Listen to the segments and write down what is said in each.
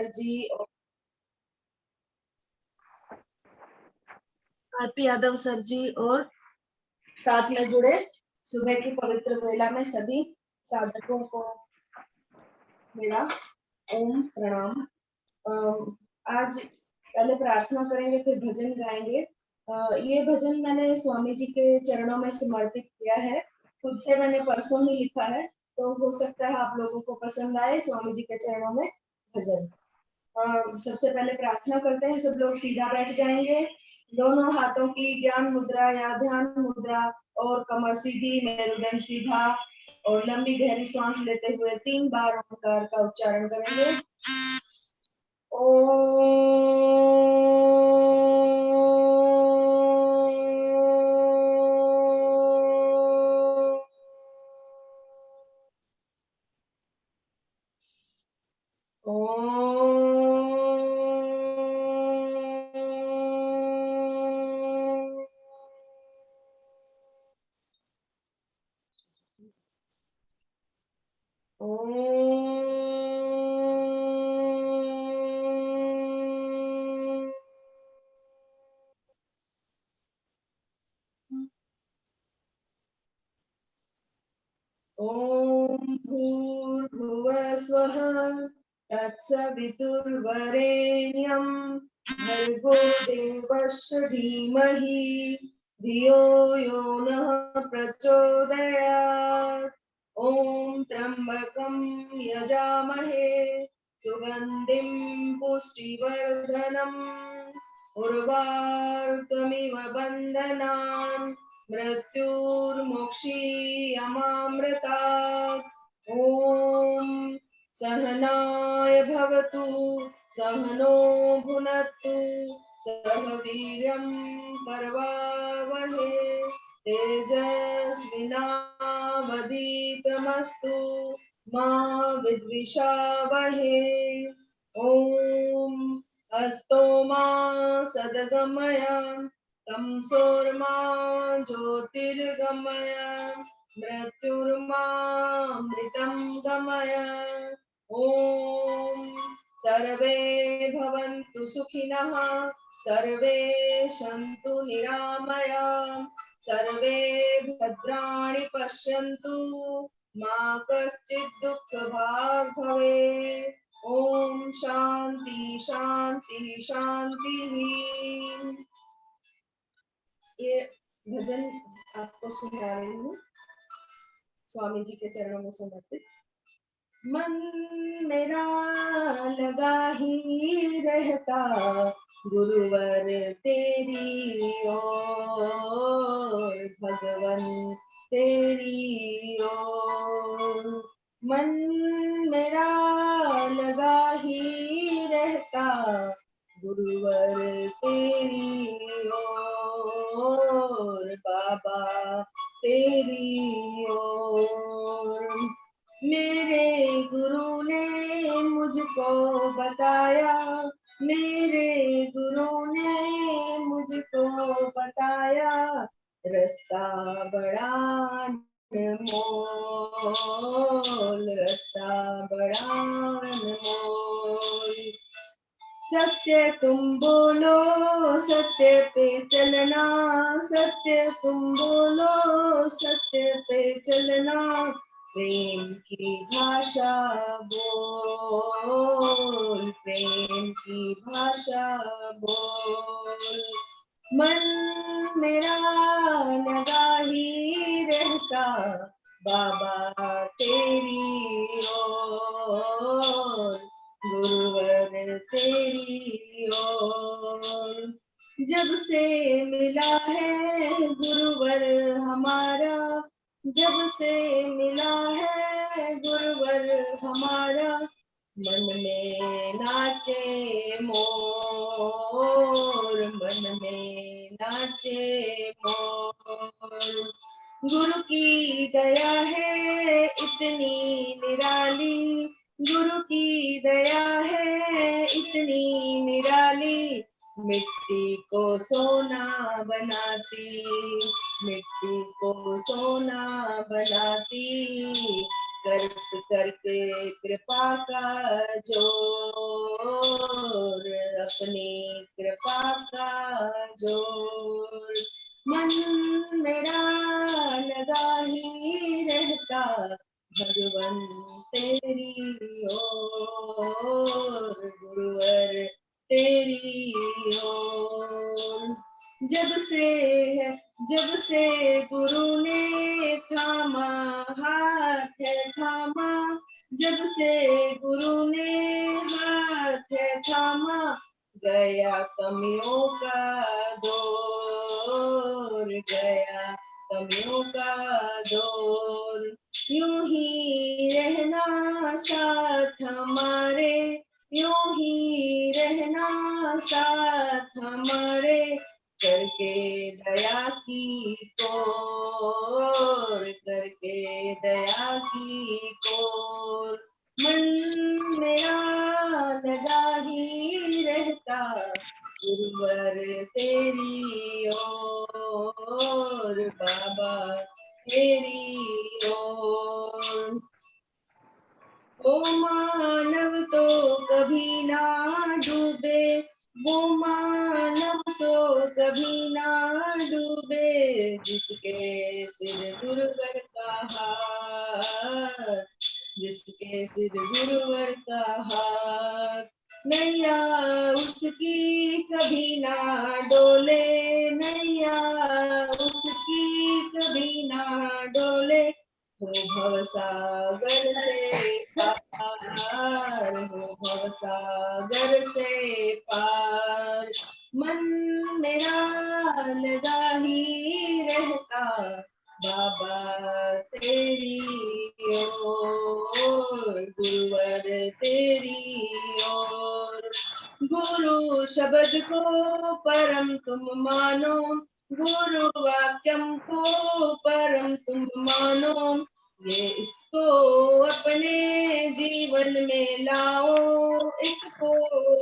Sir जी और RP Yadav sir जी और साथ में जुड़े सुबह की पवित्र वेला में सभी साधकों को मेरा ओम प्रणाम। आज पहले प्रार्थना करेंगे, फिर भजन गाएंगे। ये भजन मैंने स्वामी जी के चरणों में समर्पित किया है। खुद से मैंने परसों ही लिखा है, तो हो सकता है आप लोगों को पसंद आए स्वामी जी के चरणों में भजन। सबसे पहले प्रार्थना करते हैं। सब लोग सीधा बैठ जाएंगे। दोनों हाथों की ज्ञान मुद्रा या ध्यान मुद्रा और कमर सीधी, मेरुदंड सीधा और लंबी गहरी सांस लेते हुए 3 बार ओंकार का उच्चारण करेंगे। ओम भूर्भुवः स्वः तत्सवितुर्वरेण्यं भर्गो देवस्य धीमहि धियो यो नः प्रचोदयात्। ओम त्र्यंबकं यजामहे सुगंधिं पुष्टिवर्धनम् उर्वारुकमिव बन्धनान् मृत्युर्मुक्षीयमामृतात्। ओम सहनाय भवतु सहनो भुनक्तु सह वीर्यं करवावहे तेजस्विनावधीतमस्तु मा विद्विषावहे। ओम अस्तो मा सद्गमय तमसोर्मा ज्योतिर्गमय मृत्युर्मामृतं गमय। ओम सर्वे भवन्तु सुखिनः सर्वे सन्तु निरामयाः सर्वे भद्राणि पश्यन्तु मा कश्चित् दुःखभाग् भवेत्। ओम शांति शांति शांति। ये भजन आपको सुना रही हूँ स्वामी जी के चरणों में समर्पित। मन मेरा लगा ही रहता गुरुवर तेरी ओर भगवन तेरी ओर। मन मेरा लगा ही रहता गुरुवर तेरी ओर बाबा तेरी ओर। मेरे गुरु ने मुझको बताया मेरे गुरु ने मुझको बताया रास्ता बड़ा अनमोल रास्ता बड़ा अनमोल। सत्य तुम बोलो सत्य पे चलना सत्य तुम बोलो सत्य पे चलना प्रेम की भाषा बोल प्रेम की भाषा बोल। मन मेरा लगा ही रहता बाबा तेरी ओर गुरुवर तेरी ओर। जब से मिला है गुरुवर हमारा जब से मिला है गुरुवर हमारा मन में नाचे मोर मन में नाचे मोर। गुरु की दया है इतनी निराली गुरु की दया है इतनी निराली मिट्टी को सोना बनाती मिट्टी को सोना बनाती करके कृपा का जोर अपनी कृपा का जोर। मन मेरा लगा ही रहता भगवन तेरी ओर, गुरुवर तेरी ओर। जब से गुरु ने थामा हाथ थामा, जब से गुरु ने हाथ थामा, गया कमियों का दौर, गया कमियों का दौर। यूं ही रहना साथ हमारे, यूं ही रहना साथ हमारे, करके दया की कोर, करके दया की कोर। मन मेरा लगा ही रहता गुरुवर तेरी ओर, बाबा तेरी ओर। वो मानव तो कभी ना डूबे, वो मानव तो कभी ना डूबे, जिसके सिर गुरुवर का हाथ, जिसके सिर गुरुवर का हाथ। नैया उसकी कभी ना डोले, नैया उसकी कभी ना डोले, हो भवसागर से पार, हो भवसागर से पार। मन मेरा लगा ही रहता बाबा तेरी ओर, गुरुवर तेरी ओर। गुरु शब्द को परम तुम मानो, गुरु वाक्यम को परम तुम मानो, ये इसको अपने जीवन में लाओ, इसको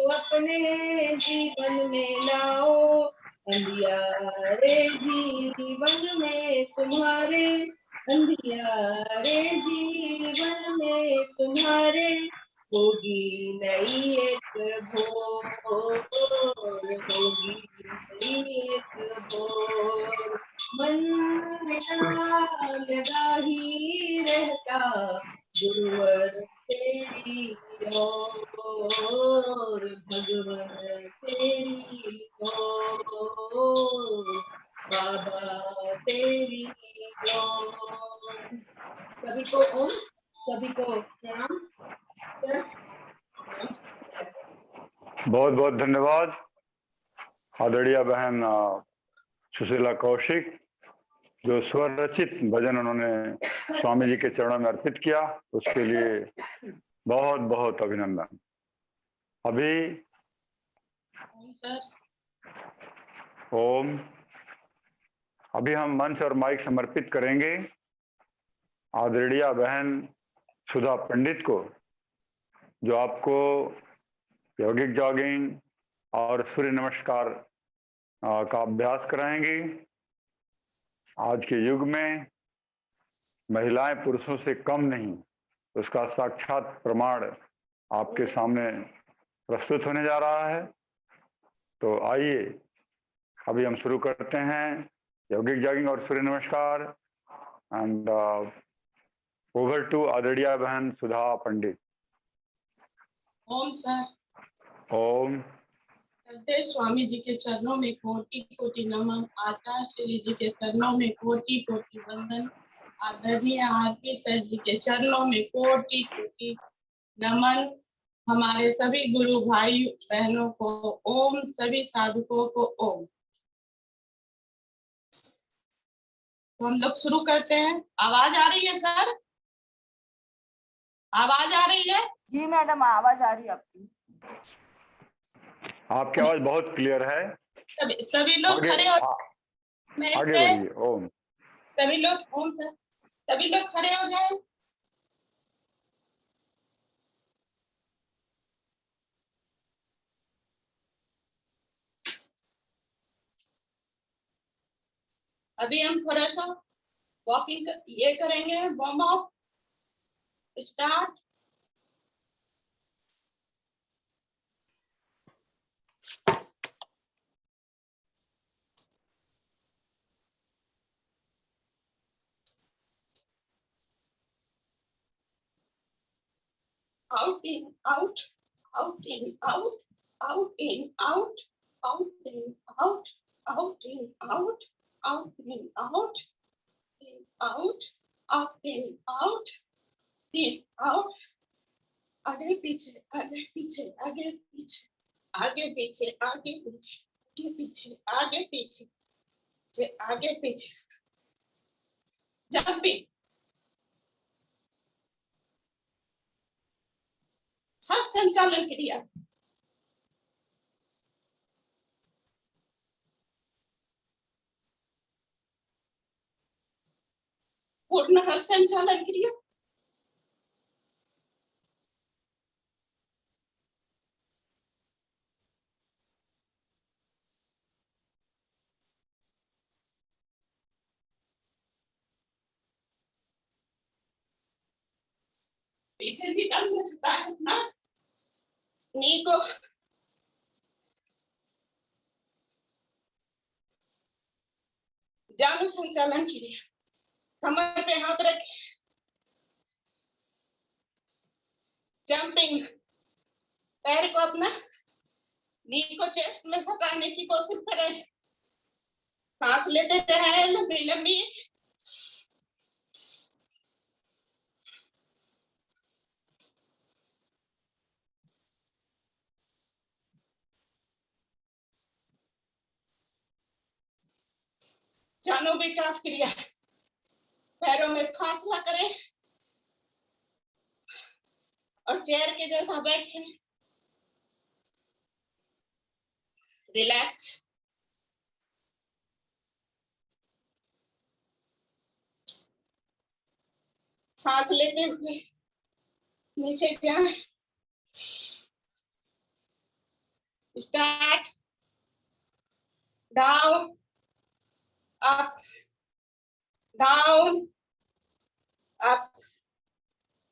अपने जीवन में लाओ। अंधियारे जीवन में तुम्हारे, अंधियारे जीवन में तुम्हारे, होगी नई एक भोर, होगी नई एक भोर। मन मेरा लगा ही रहता गुरुवर तेरी ओर, भगवन तेरी ओर, बाबा तेरी ओर। सभी को ओम, सभी को प्रणाम सर। बहुत बहुत धन्यवाद आदरणीय बहन सुशीला कौशिक, जो स्वर रचित भजन उन्होंने स्वामी जी के चरणों में अर्पित किया, उसके लिए बहुत बहुत अभिनंदन। अभी ओम, अभी हम मंच और माइक समर्पित करेंगे आदरणीय बहन सुधा पंडित को, जो आपको यौगिक जॉगिंग और सूर्य नमस्कार का अभ्यास कराएंगी। आज के युग में महिलाएं पुरुषों से कम नहीं, उसका साक्षात प्रमाण आपके सामने प्रस्तुत होने जा रहा है। तो आइए अभी हम शुरू करते हैं यौगिक जॉगिंग और सूर्य नमस्कार। एंड ओवर टू आदरणीय बहन सुधा पंडित। ओम सर। ओम। स्वामी जी के चरणों में कोटि कोटि नमन, आचार्य श्री जी के चरणों में कोटि कोटि वंदन, आदरणीय आरती सर जी के चरणों में कोटि कोटि नमन। हमारे सभी गुरु भाई बहनों को ओम, सभी साधुकों को ओम। तो हम लोग शुरू करते हैं। आवाज आ रही है सर? आवाज आ रही है? जी मैडम, आवाज आ रही है आपकी। आपकी आवाज बहुत क्लियर है। सभी लोग खड़े हो, आगे बढ़िए। ओम। सभी लोग ओम सर, सभी लोग खड़े हो जाए। अभी हम थोड़ा सा वॉकिंग ये करेंगे, warm up start. out in, out, out in, out, out in, out, out in, out, out in, out, out in, out, in, out, out in, out, in, out, आगे पीछे, आगे पीछे, आगे पीछे, आगे पीछे, आगे पीछे, आगे पीछे, आगे पीछे, आगे पीछे, जंपिंग, हस्त संचालन क्रिया, पूर्ण हस्त संचालन क्रिया, पीछे भी कर सकता है ना, नी को जानु संचालन क्रिया, कमर पे हाथ रखे, जंपिंग, पैर को अपना नी को चेस्ट में सटाने की कोशिश करें, सांस लेते रहे लंबी लंबी, जानो विकास क्रिया, पैरों में फासला करें और चेयर के जैसा बैठे, रिलैक्स, सांस लेते हुए नीचे जाए, start, down, up, down, up,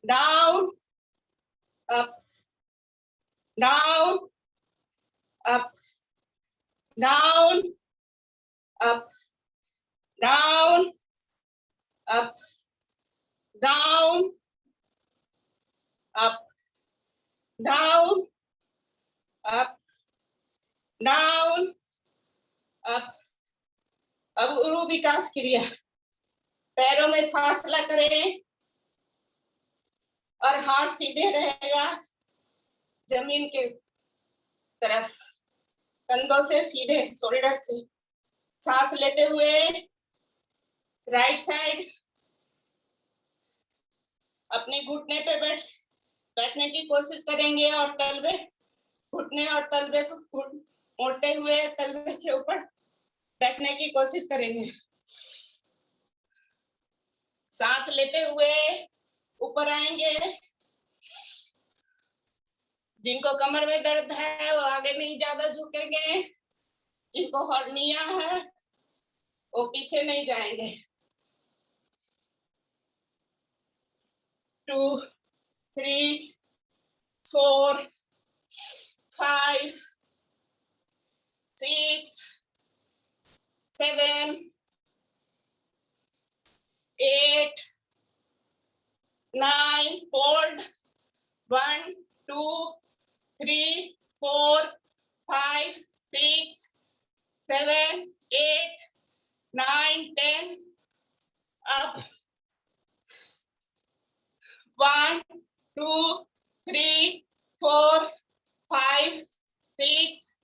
down, up, down, up, down, up, down, up, down, up, down, up, down, up. अब उरु विकास क्रिया, पैरों में फासला करें और हाथ सीधे रहेगा जमीन के तरफ, कंधों से सीधे, शोल्डर से, सांस लेते हुए राइट साइड अपने घुटने पे बैठने की कोशिश करेंगे और तलवे, घुटने और तलवे को मोड़ते हुए तलवे के ऊपर बैठने की कोशिश करेंगे, सांस लेते हुए ऊपर आएंगे, जिनको कमर में दर्द है वो आगे नहीं ज्यादा झुकेंगे, जिनको हर्निया है वो पीछे नहीं जाएंगे, 2, 3, 4, 5, 6, 7, 8, 9, hold, 1, 2, 3, 4, 5, 6, 7, 8, 9, 10, up, 1, 2, 3, 4, 5, 6,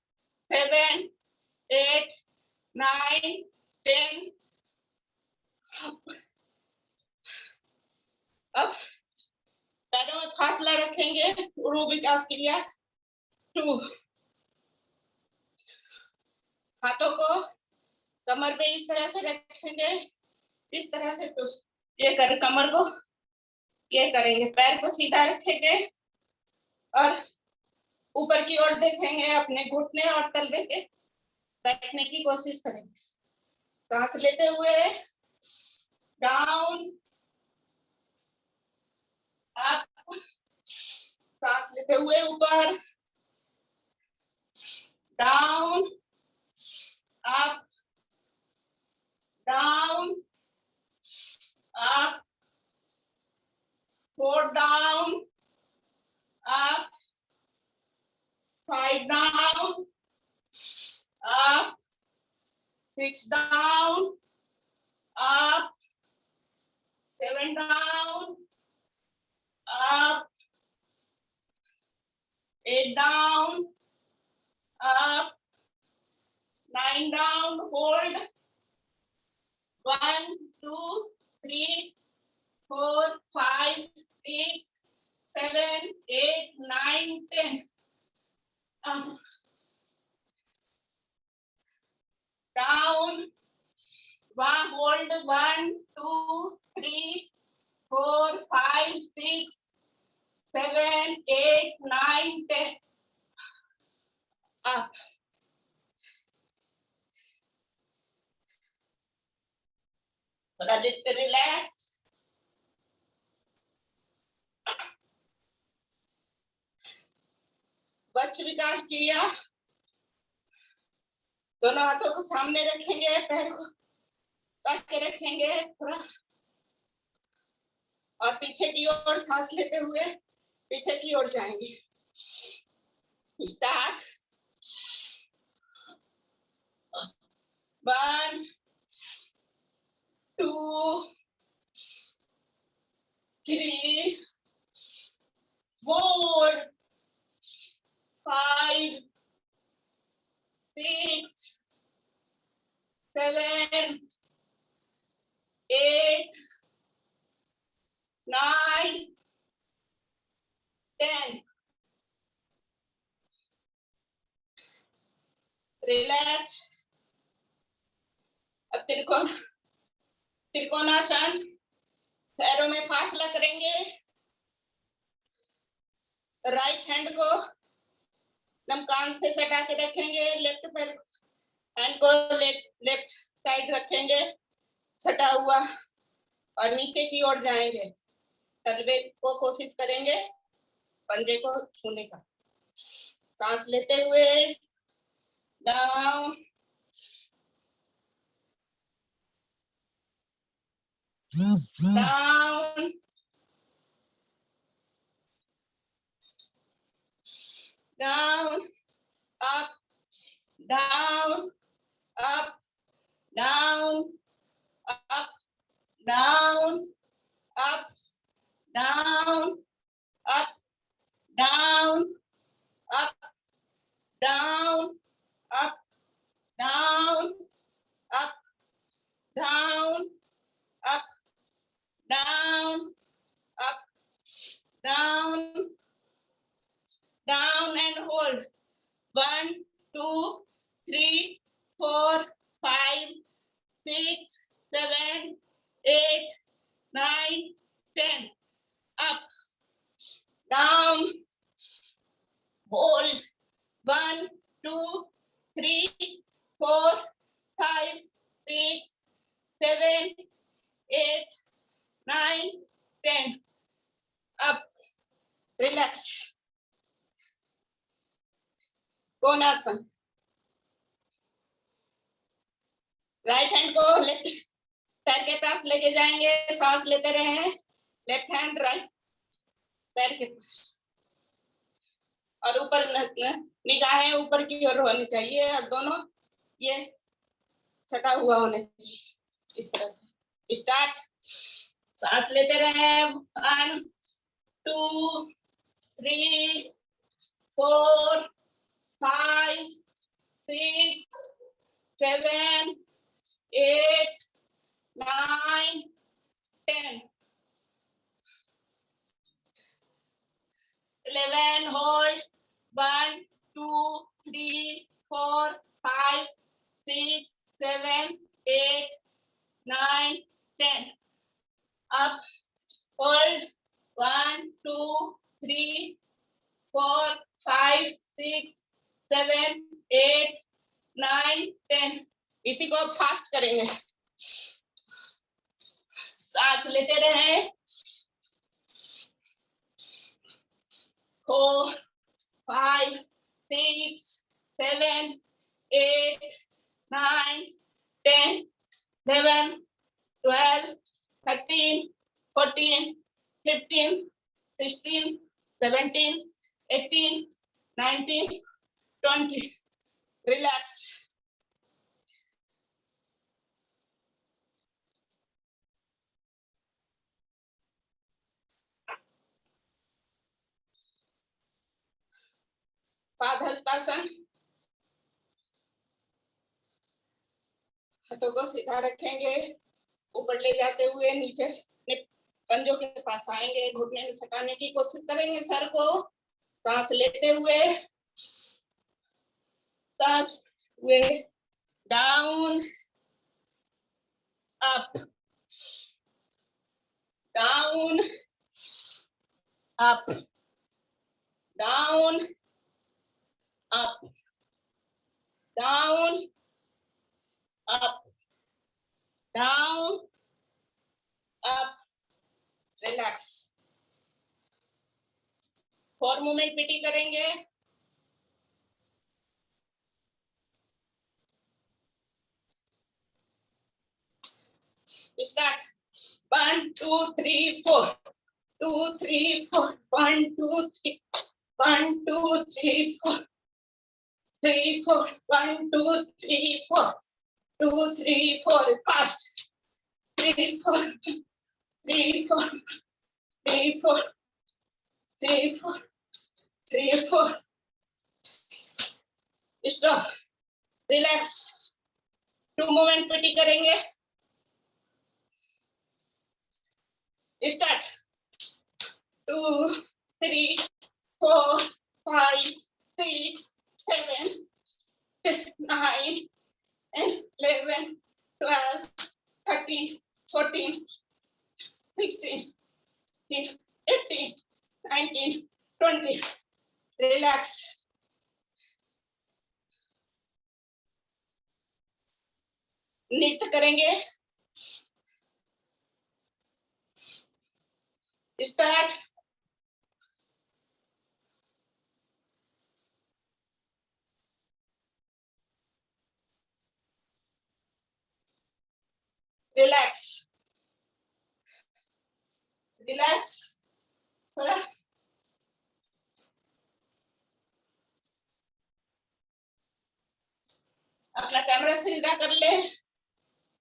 7, 8, 9, 10, up. अब पैरों में फासला रखेंगे, उरु विकास क्रिया 2, हाथों को कमर पे इस तरह से रखेंगे, इस तरह से ये कर कमर को ये करेंगे, पैर को सीधा रखेंगे और ऊपर की ओर देखेंगे, अपने घुटने और तलवे के बैठने की कोशिश करेंगे, सांस लेते हुए डाउन, अप, सांस लेते हुए ऊपर, down, up, down, up, 4 down, up, 5 down, up, 6 down, up, 7 down, up, 8 down, up, 9 down, hold, 1, 2, 3, 4, 5, 6, 7, 8, 9, 10. Up, down, one, hold, 1, 2, 3, 4, 5, 6, 7, 8, 9, 10. Up. थोड़ा रिलैक्स. वक्ष विकास क्रिया. दोनों हाथों को सामने रखेंगे, पैर को करके रखेंगे थोड़ा, और पीछे की ओर सांस लेते हुए पीछे की ओर जाएंगे. स्टार्ट. 1, 2, 3, 4, 5, 6, 7, 8, 9, 10. रिलैक्स. अब त्रिकोणासन. पैरों में फासला करेंगे. राइट हैंड को एकदम कान से सटा के रखेंगे. लेफ्ट पैर हैंड को लेफ्ट साइड रखेंगे सटा हुआ, और नीचे की ओर जाएंगे. तलवे को कोशिश करेंगे पंजे को छूने का. सांस लेते हुए down, down, down, up, down, up, down, up, down, up, down, up, down, up, down, up, down, up, down, up, down, up, down, down, and hold. 1, 2, 3, 4, 5, 6, 7, 8, 9, 10. Up, down, hold. 1, 2, 3, 4, 5, 6, 7, 8, 9, 10. Up. Relax. Konasana. Right hand को left पैर के पास लेके जाएंगे. सांस लेते रहे. Left hand right पैर के पास, और ऊपर निगाहें ऊपर की ओर होनी चाहिए, और दोनों ये सटा हुआ होना चाहिए इस तरह से. स्टार्ट. सांस लेते रहे. 1, 2, 3, 4, 5, 6, 7, 8, 9, 10. 11. Hold. 1, 2, 3, 4, 5, 6, 7, 8, 9, 10. Up. Hold. 1, 2, 3, 4, 5, 6, 7, 8, 9, 10. इसी को अब फास्ट करेंगे. सांस लेते रहे. 4, 5, 6, 7, 8, 9, 10, 11, 12, 13, 14, 15, 16, 17, 18, 19, 20. Relax. पादहस्तासन। हाथों को सीधा रखेंगे, ऊपर ले जाते हुए नीचे अपने पंजों के पास आएंगे, घुटने में सटाने की कोशिश करेंगे सर को। सांस लेते हुए, सांस हुए, down, up, down, up, down, up, down, up, down, up, relax. 4 movement PT करेंगे। Start. 1 2 3 4, 2 3 4, 1 2 3, 1 2 3 4, 3 4, 1 2 3 4, 2 3 4, fast. 3 4, 3 4, 3 4, 3 4, 3 4. Stop, relax. 2 movement PT करेंगे। स्टार्ट। 2 3 4 5 6 7 9 and 11 12 13 14 16 18 19 20. रिलैक्स। नृत्य करेंगे। स्टार्ट। Relax, relax. थोड़ा अपना कैमरा सीधा कर ले।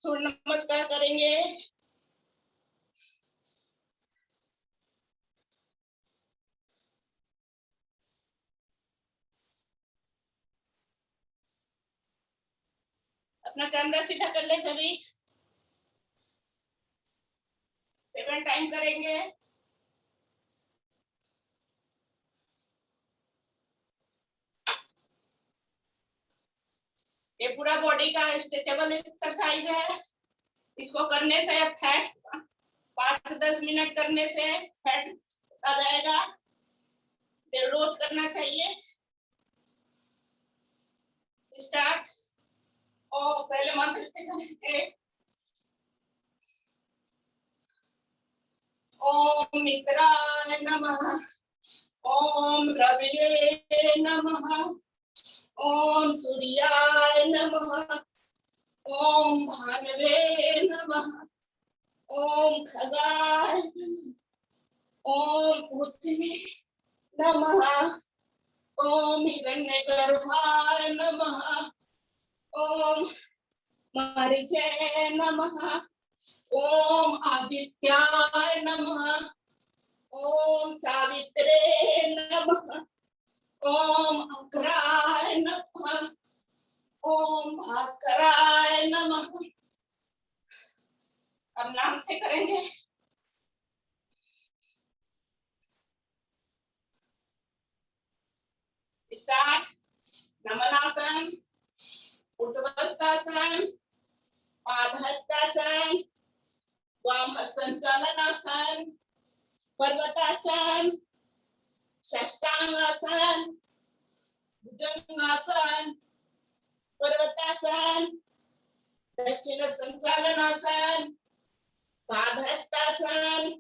सूर्य नमस्कार करेंगे। अपना कैमरा सीधा कर ले सभी। 7 टाइम करेंगे। ये पूरा बॉडी का स्ट्रेचेबल एक्सरसाइज है। इसको करने से फैट 5-10 मिनट करने से फैट आ जाएगा। रोज करना चाहिए। स्टार्ट। और पहले मंत्र से करेंगे। ओम मित्राय नमः, ओम रवये नमः, ओम सूर्याय नमः, ओम भानवे नमः, ओम खगाय नमः, ओम पृथ्वी नमः, ओम हिरण्यगर्भाय नमः, ओम मरीचे नमः, ओम आदित्याय नमः, ओम सावित्रे नमः, ओम अग्राय नमः, ओम भास्कराय नमः। अब नाम से करेंगे। स्टार्ट। नमनासन, उद्धवस्तासन, पादहस्तासन, वाम संचालनासन, पर्वतासन, षष्टांगासन, भुजंगासन, पर्वतासन, दक्षिण संचालनासन, पादहस्तासन,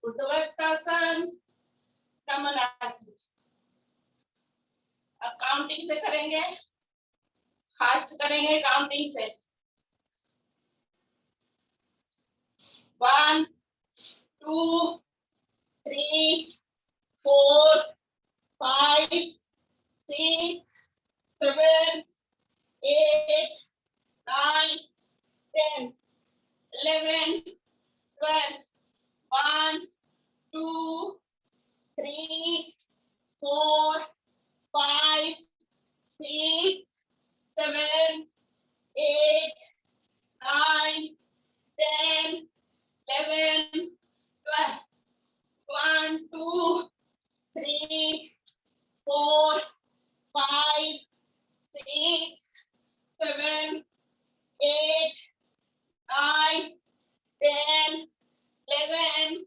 उद्धवस्तासन, नमनासन। अब काउंटिंग से करेंगे। फास्ट करेंगे काउंटिंग से। 1 2 3 4 5, 6, 7, 8, 9, 10, 11, 12, 1, 2, 3, 4, 5, 6, 7, 8, 9, 10, 11, 12, 1, 2, 3, 4, 5, 6, 7, 8, 9, 10, 11,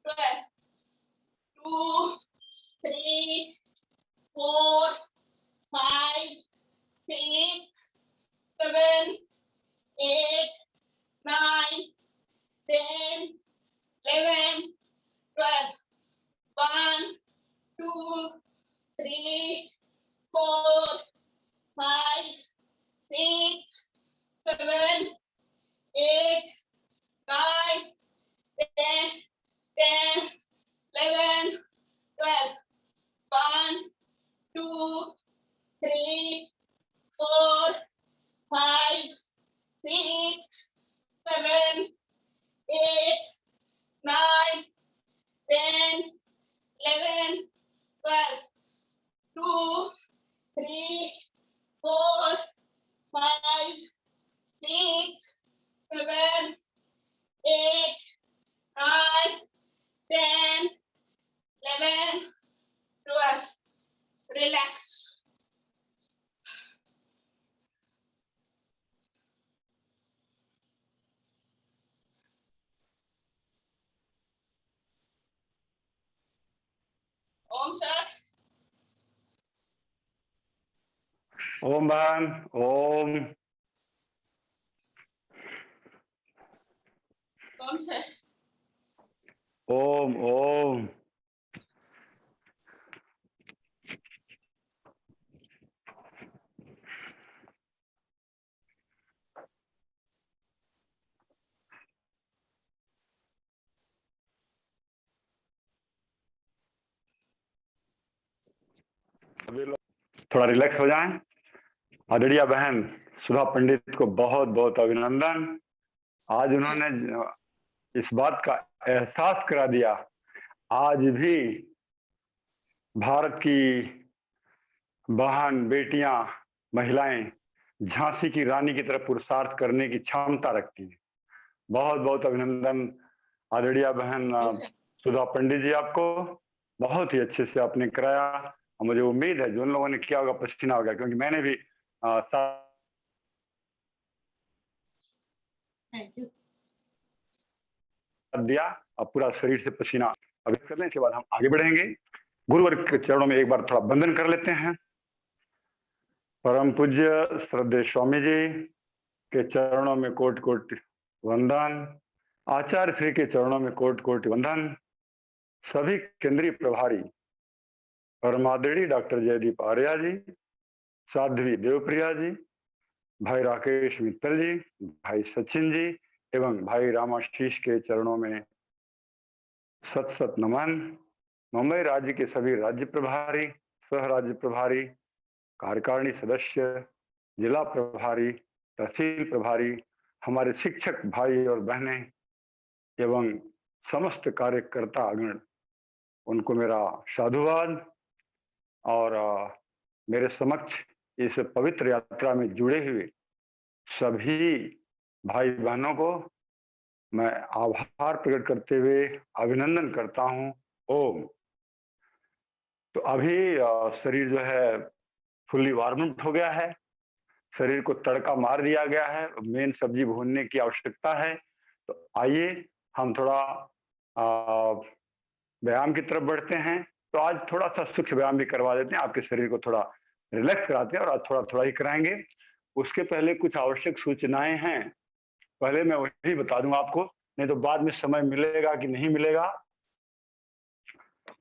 12, 2, 3, 4, 5, 6, 7, 8, 9, 10, 11, 12, 1, 2, 3, 4, 5, 6, 7, 8, 9, 10, 10, 11, 12, 1, 2, 3, 4, 5, 6, 7, 8, 9, 10, 11, 12, 2, 3, 4, 5, 6, 7, 8, 9, 10, 11, 12. Relax. Om sir. ओम बहन ओम। Om sir. ओम ओम। सभी लोग थोड़ा रिलैक्स हो जाएं। आदरणीय बहन सुधा पंडित को बहुत बहुत अभिनंदन। आज उन्होंने इस बात का एहसास करा दिया, आज भी भारत की बहन बेटियां महिलाएं झांसी की रानी की तरह पुरुषार्थ करने की क्षमता रखती हैं। बहुत बहुत अभिनंदन आदरणीय बहन सुधा पंडित जी, आपको बहुत ही अच्छे से आपने कराया। और मुझे उम्मीद है जो उन लोगों ने किया होगा पसीना होगा, क्योंकि मैंने भी Thank you. दिया और पूरा शरीर से पसीना अभिव्यक्त करने के बाद हम आगे बढ़ेंगे। गुरुवर के चरणों में एक बार थोड़ा बंधन कर लेते हैं। परम पूज्य श्रद्धेय स्वामी जी के चरणों में कोट कोट वंदन। आचार्य श्री के चरणों में कोट कोट वंदन। सभी केंद्रीय प्रभारी परमादरणीय डॉक्टर जयदीप आर्या जी, साध्वी देवप्रिया जी, भाई राकेश मित्तल जी, भाई सचिन जी एवं भाई रामाशीष के चरणों में सत सत नमन। मुंबई राज्य के सभी राज्य प्रभारी, सह राज्य प्रभारी, कार्यकारिणी सदस्य, जिला प्रभारी, तहसील प्रभारी, हमारे शिक्षक भाई और बहनें एवं समस्त कार्यकर्ता गण, उनको मेरा साधुवाद। और मेरे समक्ष इस पवित्र यात्रा में जुड़े हुए सभी भाई बहनों को मैं आभार प्रकट करते हुए अभिनंदन करता हूं। ओम। तो अभी शरीर जो है फुल्ली वार्म हो गया है, शरीर को तड़का मार दिया गया है, मेन सब्जी भूनने की आवश्यकता है। तो आइए हम थोड़ा व्यायाम की तरफ बढ़ते हैं। तो आज थोड़ा सा सूक्ष्म व्यायाम भी करवा देते हैं, आपके शरीर को थोड़ा रिलैक्स कराते हैं और आज थोड़ा थोड़ा ही कराएंगे। उसके पहले कुछ आवश्यक सूचनाएं हैं, पहले मैं वही बता दूं आपको, नहीं तो बाद में समय मिलेगा कि नहीं मिलेगा,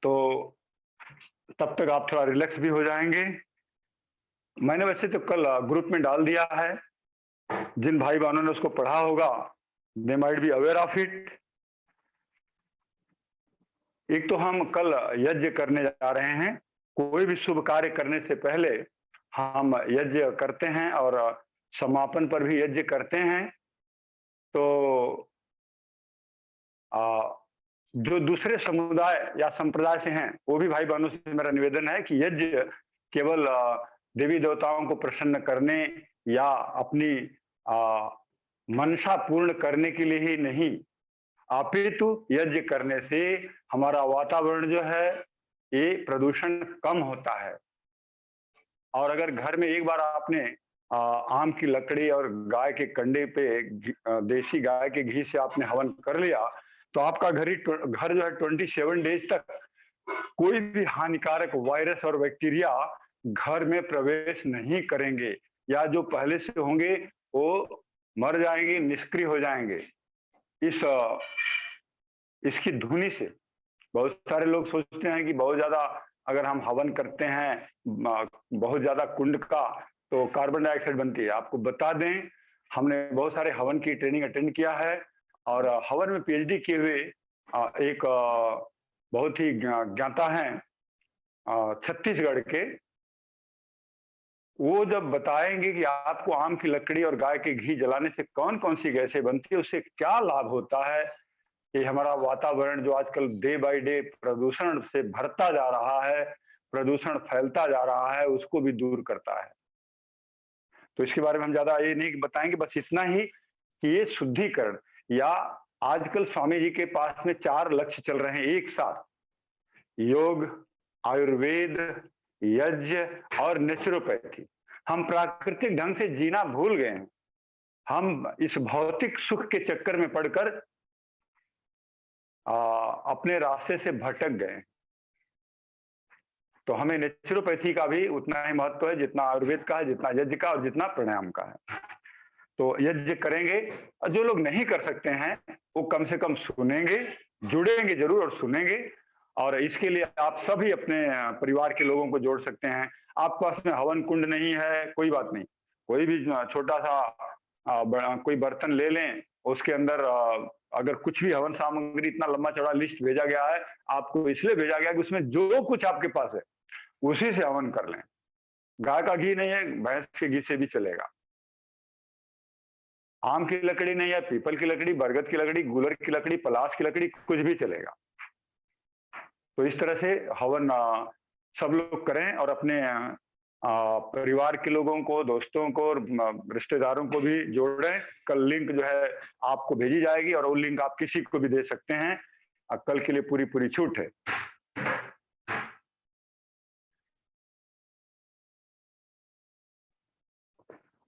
तो तब तक आप थोड़ा रिलैक्स भी हो जाएंगे। मैंने वैसे तो कल ग्रुप में डाल दिया है, जिन भाई बहनों ने उसको पढ़ा होगा they might be aware of it. एक तो हम कल यज्ञ करने जा रहे हैं कोई भी शुभ कार्य करने से पहले हम यज्ञ करते हैं और समापन पर भी यज्ञ करते हैं। तो जो दूसरे समुदाय या संप्रदाय से हैं, वो भी भाई बहनों से मेरा निवेदन है कि यज्ञ केवल देवी देवताओं को प्रसन्न करने या अपनी मनसा पूर्ण करने के लिए ही नहीं, अपितु यज्ञ करने से हमारा वातावरण जो है ये प्रदूषण कम होता है। और अगर घर में एक बार आपने आम की लकड़ी और गाय के कंडे पे देसी गाय के घी से आपने हवन कर लिया, तो आपका घर जो है 27 डेज तक कोई भी हानिकारक वायरस और बैक्टीरिया घर में प्रवेश नहीं करेंगे, या जो पहले से होंगे वो मर जाएंगे, निष्क्रिय हो जाएंगे इसकी धुनी से। बहुत सारे लोग सोचते हैं कि बहुत ज्यादा अगर हम हवन करते हैं बहुत ज्यादा कुंड का तो कार्बन डाइऑक्साइड बनती है। आपको बता दें, हमने बहुत सारे हवन की ट्रेनिंग अटेंड किया है और हवन में पीएचडी किए हुए एक बहुत ही ज्ञाता हैं छत्तीसगढ़ के, वो जब बताएंगे कि आपको आम की लकड़ी और गाय के घी जलाने से कौन कौन सी गैसें बनती है, उससे क्या लाभ होता है, कि हमारा वातावरण जो आजकल डे बाय डे प्रदूषण से भरता जा रहा है, प्रदूषण फैलता जा रहा है, उसको भी दूर करता है। तो इसके बारे में हम ज्यादा ये नहीं बताएंगे, बस इतना ही कि ये शुद्धिकरण, या आजकल स्वामी जी के पास में 4 लक्ष्य चल रहे हैं एक साथ: योग, आयुर्वेद, यज्ञ और नेचुरोपैथी। हम प्राकृतिक ढंग से जीना भूल गए हैं, हम इस भौतिक सुख के चक्कर में पड़कर अपने रास्ते से भटक गए। तो हमें नेचुरोपैथी का भी उतना ही महत्व है जितना आयुर्वेद का है, जितना यज्ञ का और जितना प्राणायाम का है। तो यज्ञ करेंगे, और जो लोग नहीं कर सकते हैं वो कम से कम सुनेंगे, जुड़ेंगे जरूर और सुनेंगे। और इसके लिए आप सभी अपने परिवार के लोगों को जोड़ सकते हैं। आपके पास में हवन कुंड नहीं है, कोई बात नहीं, कोई भी छोटा सा कोई बर्तन ले लें, उसके अंदर अगर कुछ भी हवन सामग्री, इतना लंबा चौड़ा लिस्ट भेजा गया है, आपको इसलिए भेजा गया कि उसमें जो कुछ आपके पास है उसी से हवन कर लें। गाय का घी नहीं है, भैंस के घी से भी चलेगा। आम की लकड़ी नहीं है, पीपल की लकड़ी, बरगद की लकड़ी, गुलर की लकड़ी, पलाश की लकड़ी, कुछ भी चलेगा। तो इस तरह से हवन सब लोग करें और अपने परिवार के लोगों को, दोस्तों को और रिश्तेदारों को भी जोड़ें। कल लिंक जो है आपको भेजी जाएगी और वो लिंक आप किसी को भी दे सकते हैं। कल के लिए पूरी छूट है।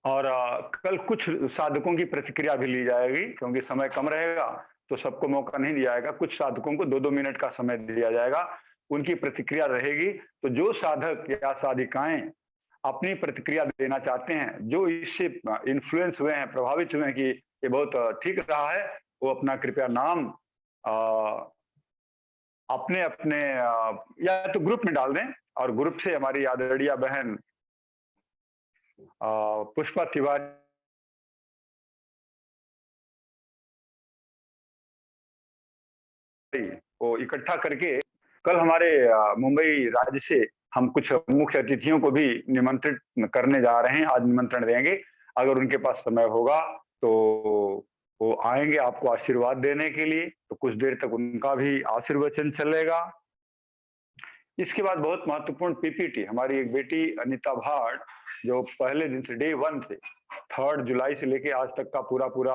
और कल कुछ साधकों की प्रतिक्रिया भी ली जाएगी, क्योंकि समय कम रहेगा तो सबको मौका नहीं दिया जाएगा। कुछ साधकों को 2-2 मिनट का समय दिया जाएगा, उनकी प्रतिक्रिया रहेगी। तो जो साधक या साधिकाएं अपनी प्रतिक्रिया देना चाहते हैं, जो इससे इन्फ्लुएंस हुए हैं, प्रभावित हुए हैं कि ये बहुत ठीक रहा है, वो अपना कृपया नाम अपने अपने या तो ग्रुप में डाल दें, और ग्रुप से हमारी आदरणीय बहन पुष्पा तिवारी को इकट्ठा करके कल हमारे मुंबई राज्य से हम कुछ मुख्य अतिथियों को भी निमंत्रित करने जा रहे हैं। आज निमंत्रण देंगे, अगर उनके पास समय होगा तो वो आएंगे आपको आशीर्वाद देने के लिए। तो कुछ देर तक उनका भी आशीर्वचन चलेगा। इसके बाद बहुत महत्वपूर्ण पीपीटी, हमारी एक बेटी अनिता भाट, जो पहले दिन से डे 1 से 3 जुलाई से लेके आज तक का पूरा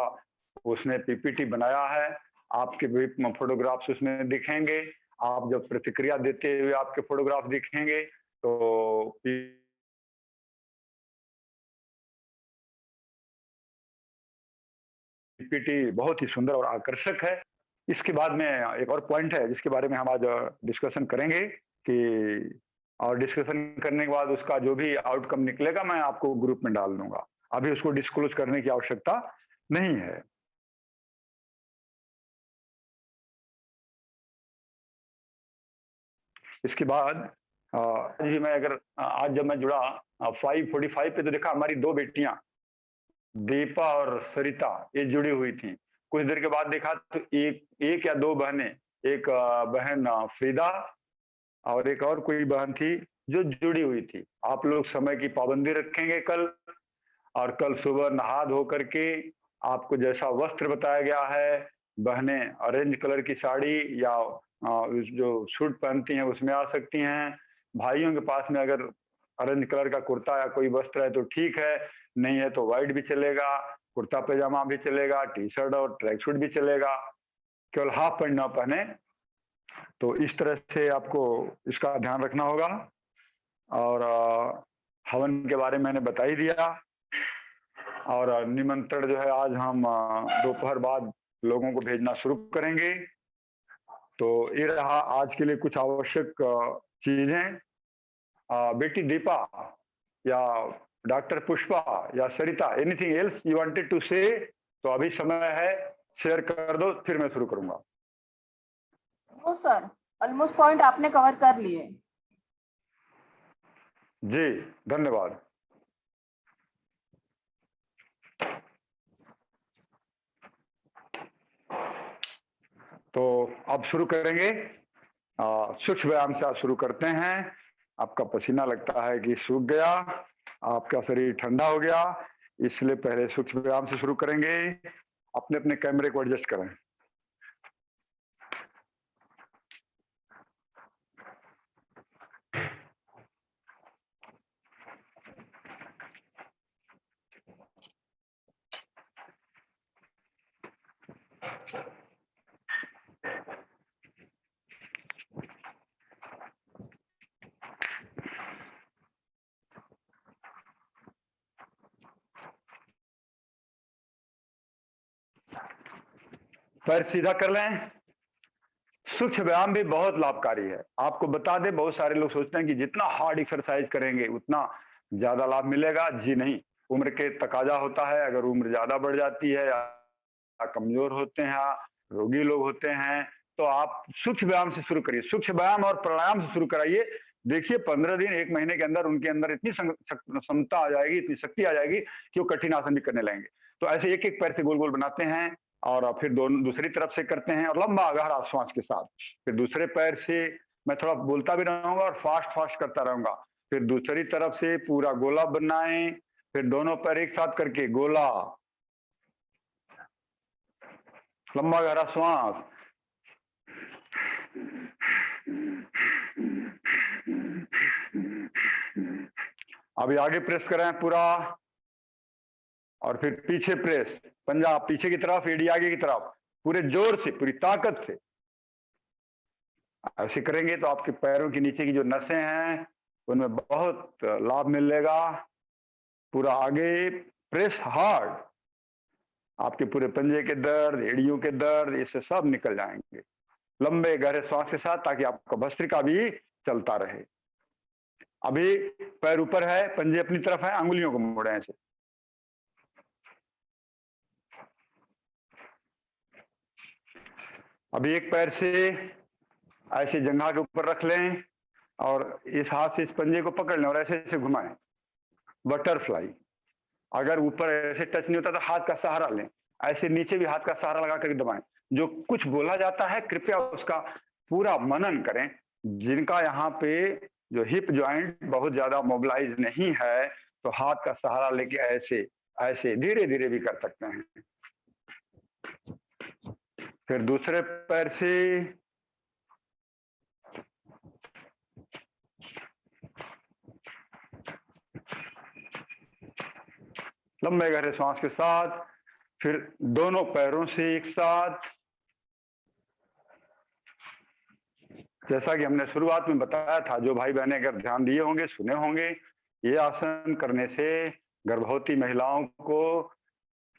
उसने पीपीटी बनाया है। आपके भी फोटोग्राफ्स उसमें दिखेंगे। आप जब प्रतिक्रिया देते हुए आपके फोटोग्राफ दिखेंगे तो पीपीटी बहुत ही सुंदर और आकर्षक है। इसके बाद में एक और पॉइंट है जिसके बारे में हम आज डिस्कशन करेंगे, कि और डिस्कशन करने के बाद उसका जो भी आउटकम निकलेगा मैं आपको ग्रुप में डाल दूंगा। अभी उसको डिस्क्लोज करने की आवश्यकता नहीं है। इसके बाद जी मैं अगर आज जब मैं जुड़ा 5:45 पे, तो देखा हमारी 2 बेटियां दीपा और सरिता ये जुड़ी हुई थी। कुछ देर के बाद देखा तो एक या 2 बहनें, एक बहन फ्रीदा और एक और कोई बहन थी जो जुड़ी हुई थी। आप लोग समय की पाबंदी रखेंगे कल, और कल सुबह नहा धो करके आपको जैसा वस्त्र बताया गया है, बहनें ऑरेंज कलर की साड़ी या जो सूट पहनती हैं उसमें आ सकती हैं। भाइयों के पास में अगर ऑरेंज कलर का कुर्ता या कोई वस्त्र है तो ठीक है, नहीं है तो व्हाइट भी चलेगा, कुर्ता पैजामा भी चलेगा, टी शर्ट और ट्रैक सूट भी चलेगा, केवल हाफ पैंट ना पहने। तो इस तरह से आपको इसका ध्यान रखना होगा। और हवन के बारे में मैंने बता ही दिया। और निमंत्रण जो है आज हम दोपहर बाद लोगों को भेजना शुरू करेंगे। तो ये रहा आज के लिए कुछ आवश्यक चीजें। बेटी दीपा या डॉक्टर पुष्पा या Sarita, anything else you wanted to say? तो अभी समय है, शेयर कर दो, फिर मैं शुरू करूंगा। नो सर, ऑलमोस्ट पॉइंट आपने कवर कर लिए। जी धन्यवाद। तो अब शुरू करेंगे, सूक्ष्म व्यायाम से आज शुरू करते हैं। आपका पसीना लगता है कि सूख गया, आपका शरीर ठंडा हो गया, इसलिए पहले सूक्ष्म व्यायाम से शुरू करेंगे। अपने अपने कैमरे को एडजस्ट करें। पैर सीधा कर लें। सूक्ष्म व्यायाम भी बहुत लाभकारी है। आपको बता दें, बहुत सारे लोग सोचते हैं कि जितना हार्ड एक्सरसाइज करेंगे उतना ज्यादा लाभ मिलेगा। जी नहीं, उम्र के तकाजा होता है। अगर उम्र ज्यादा बढ़ जाती है या कमजोर होते हैं, रोगी लोग होते हैं, तो आप सूक्ष्म व्यायाम से शुरू करिए। सूक्ष्म व्यायाम और प्राणायाम से शुरू कराइए। देखिए 15 दिन 1 महीने के अंदर उनके अंदर इतनी क्षमता आ जाएगी, इतनी शक्ति आ जाएगी कि वो कठिन आसन भी करने लगेंगे। तो ऐसे एक एक पैर से गोल गोल बनाते हैं और फिर दोनों दूसरी तरफ से करते हैं और लंबा गहरा श्वास के साथ। फिर दूसरे पैर से मैं थोड़ा बोलता भी रहूंगा और फास्ट फास्ट करता रहूंगा। फिर दूसरी तरफ से पूरा गोला बनाएं, फिर दोनों पैर एक साथ करके गोला, लंबा गहरा श्वास। अभी आगे प्रेस करें पूरा, और फिर पीछे प्रेस, पंजा पीछे की तरफ, एड़ी आगे की तरफ, पूरे जोर से, पूरी ताकत से ऐसे करेंगे तो आपके पैरों के नीचे की जो नसें हैं उनमें बहुत लाभ मिलेगा। पूरा आगे प्रेस हार्ड, आपके पूरे पंजे के दर्द, एड़ियों के दर्द, इससे सब निकल जाएंगे लंबे गहरे श्वास के साथ, ताकि आपका भस्त्रिका भी चलता रहे। अभी पैर ऊपर है, पंजे अपनी तरफ है, अंगुलियों को मोड़े ऐसे। अभी एक पैर से ऐसे जंघा के ऊपर रख लें और इस हाथ से इस पंजे को पकड़ लें और ऐसे ऐसे घुमाएं, बटरफ्लाई। अगर ऊपर ऐसे टच नहीं होता तो हाथ का सहारा लें, ऐसे नीचे भी हाथ का सहारा लगा करके दबाएं। जो कुछ बोला जाता है कृपया उसका पूरा मनन करें। जिनका यहाँ पे जो हिप जॉइंट बहुत ज्यादा मोबिलाइज नहीं है तो हाथ का सहारा लेके ऐसे ऐसे धीरे धीरे भी कर सकते हैं। फिर दूसरे पैर से लंबे गहरे सांस के साथ, फिर दोनों पैरों से एक साथ। जैसा कि हमने शुरुआत में बताया था, जो भाई बहने अगर ध्यान दिए होंगे, सुने होंगे, ये आसन करने से गर्भवती महिलाओं को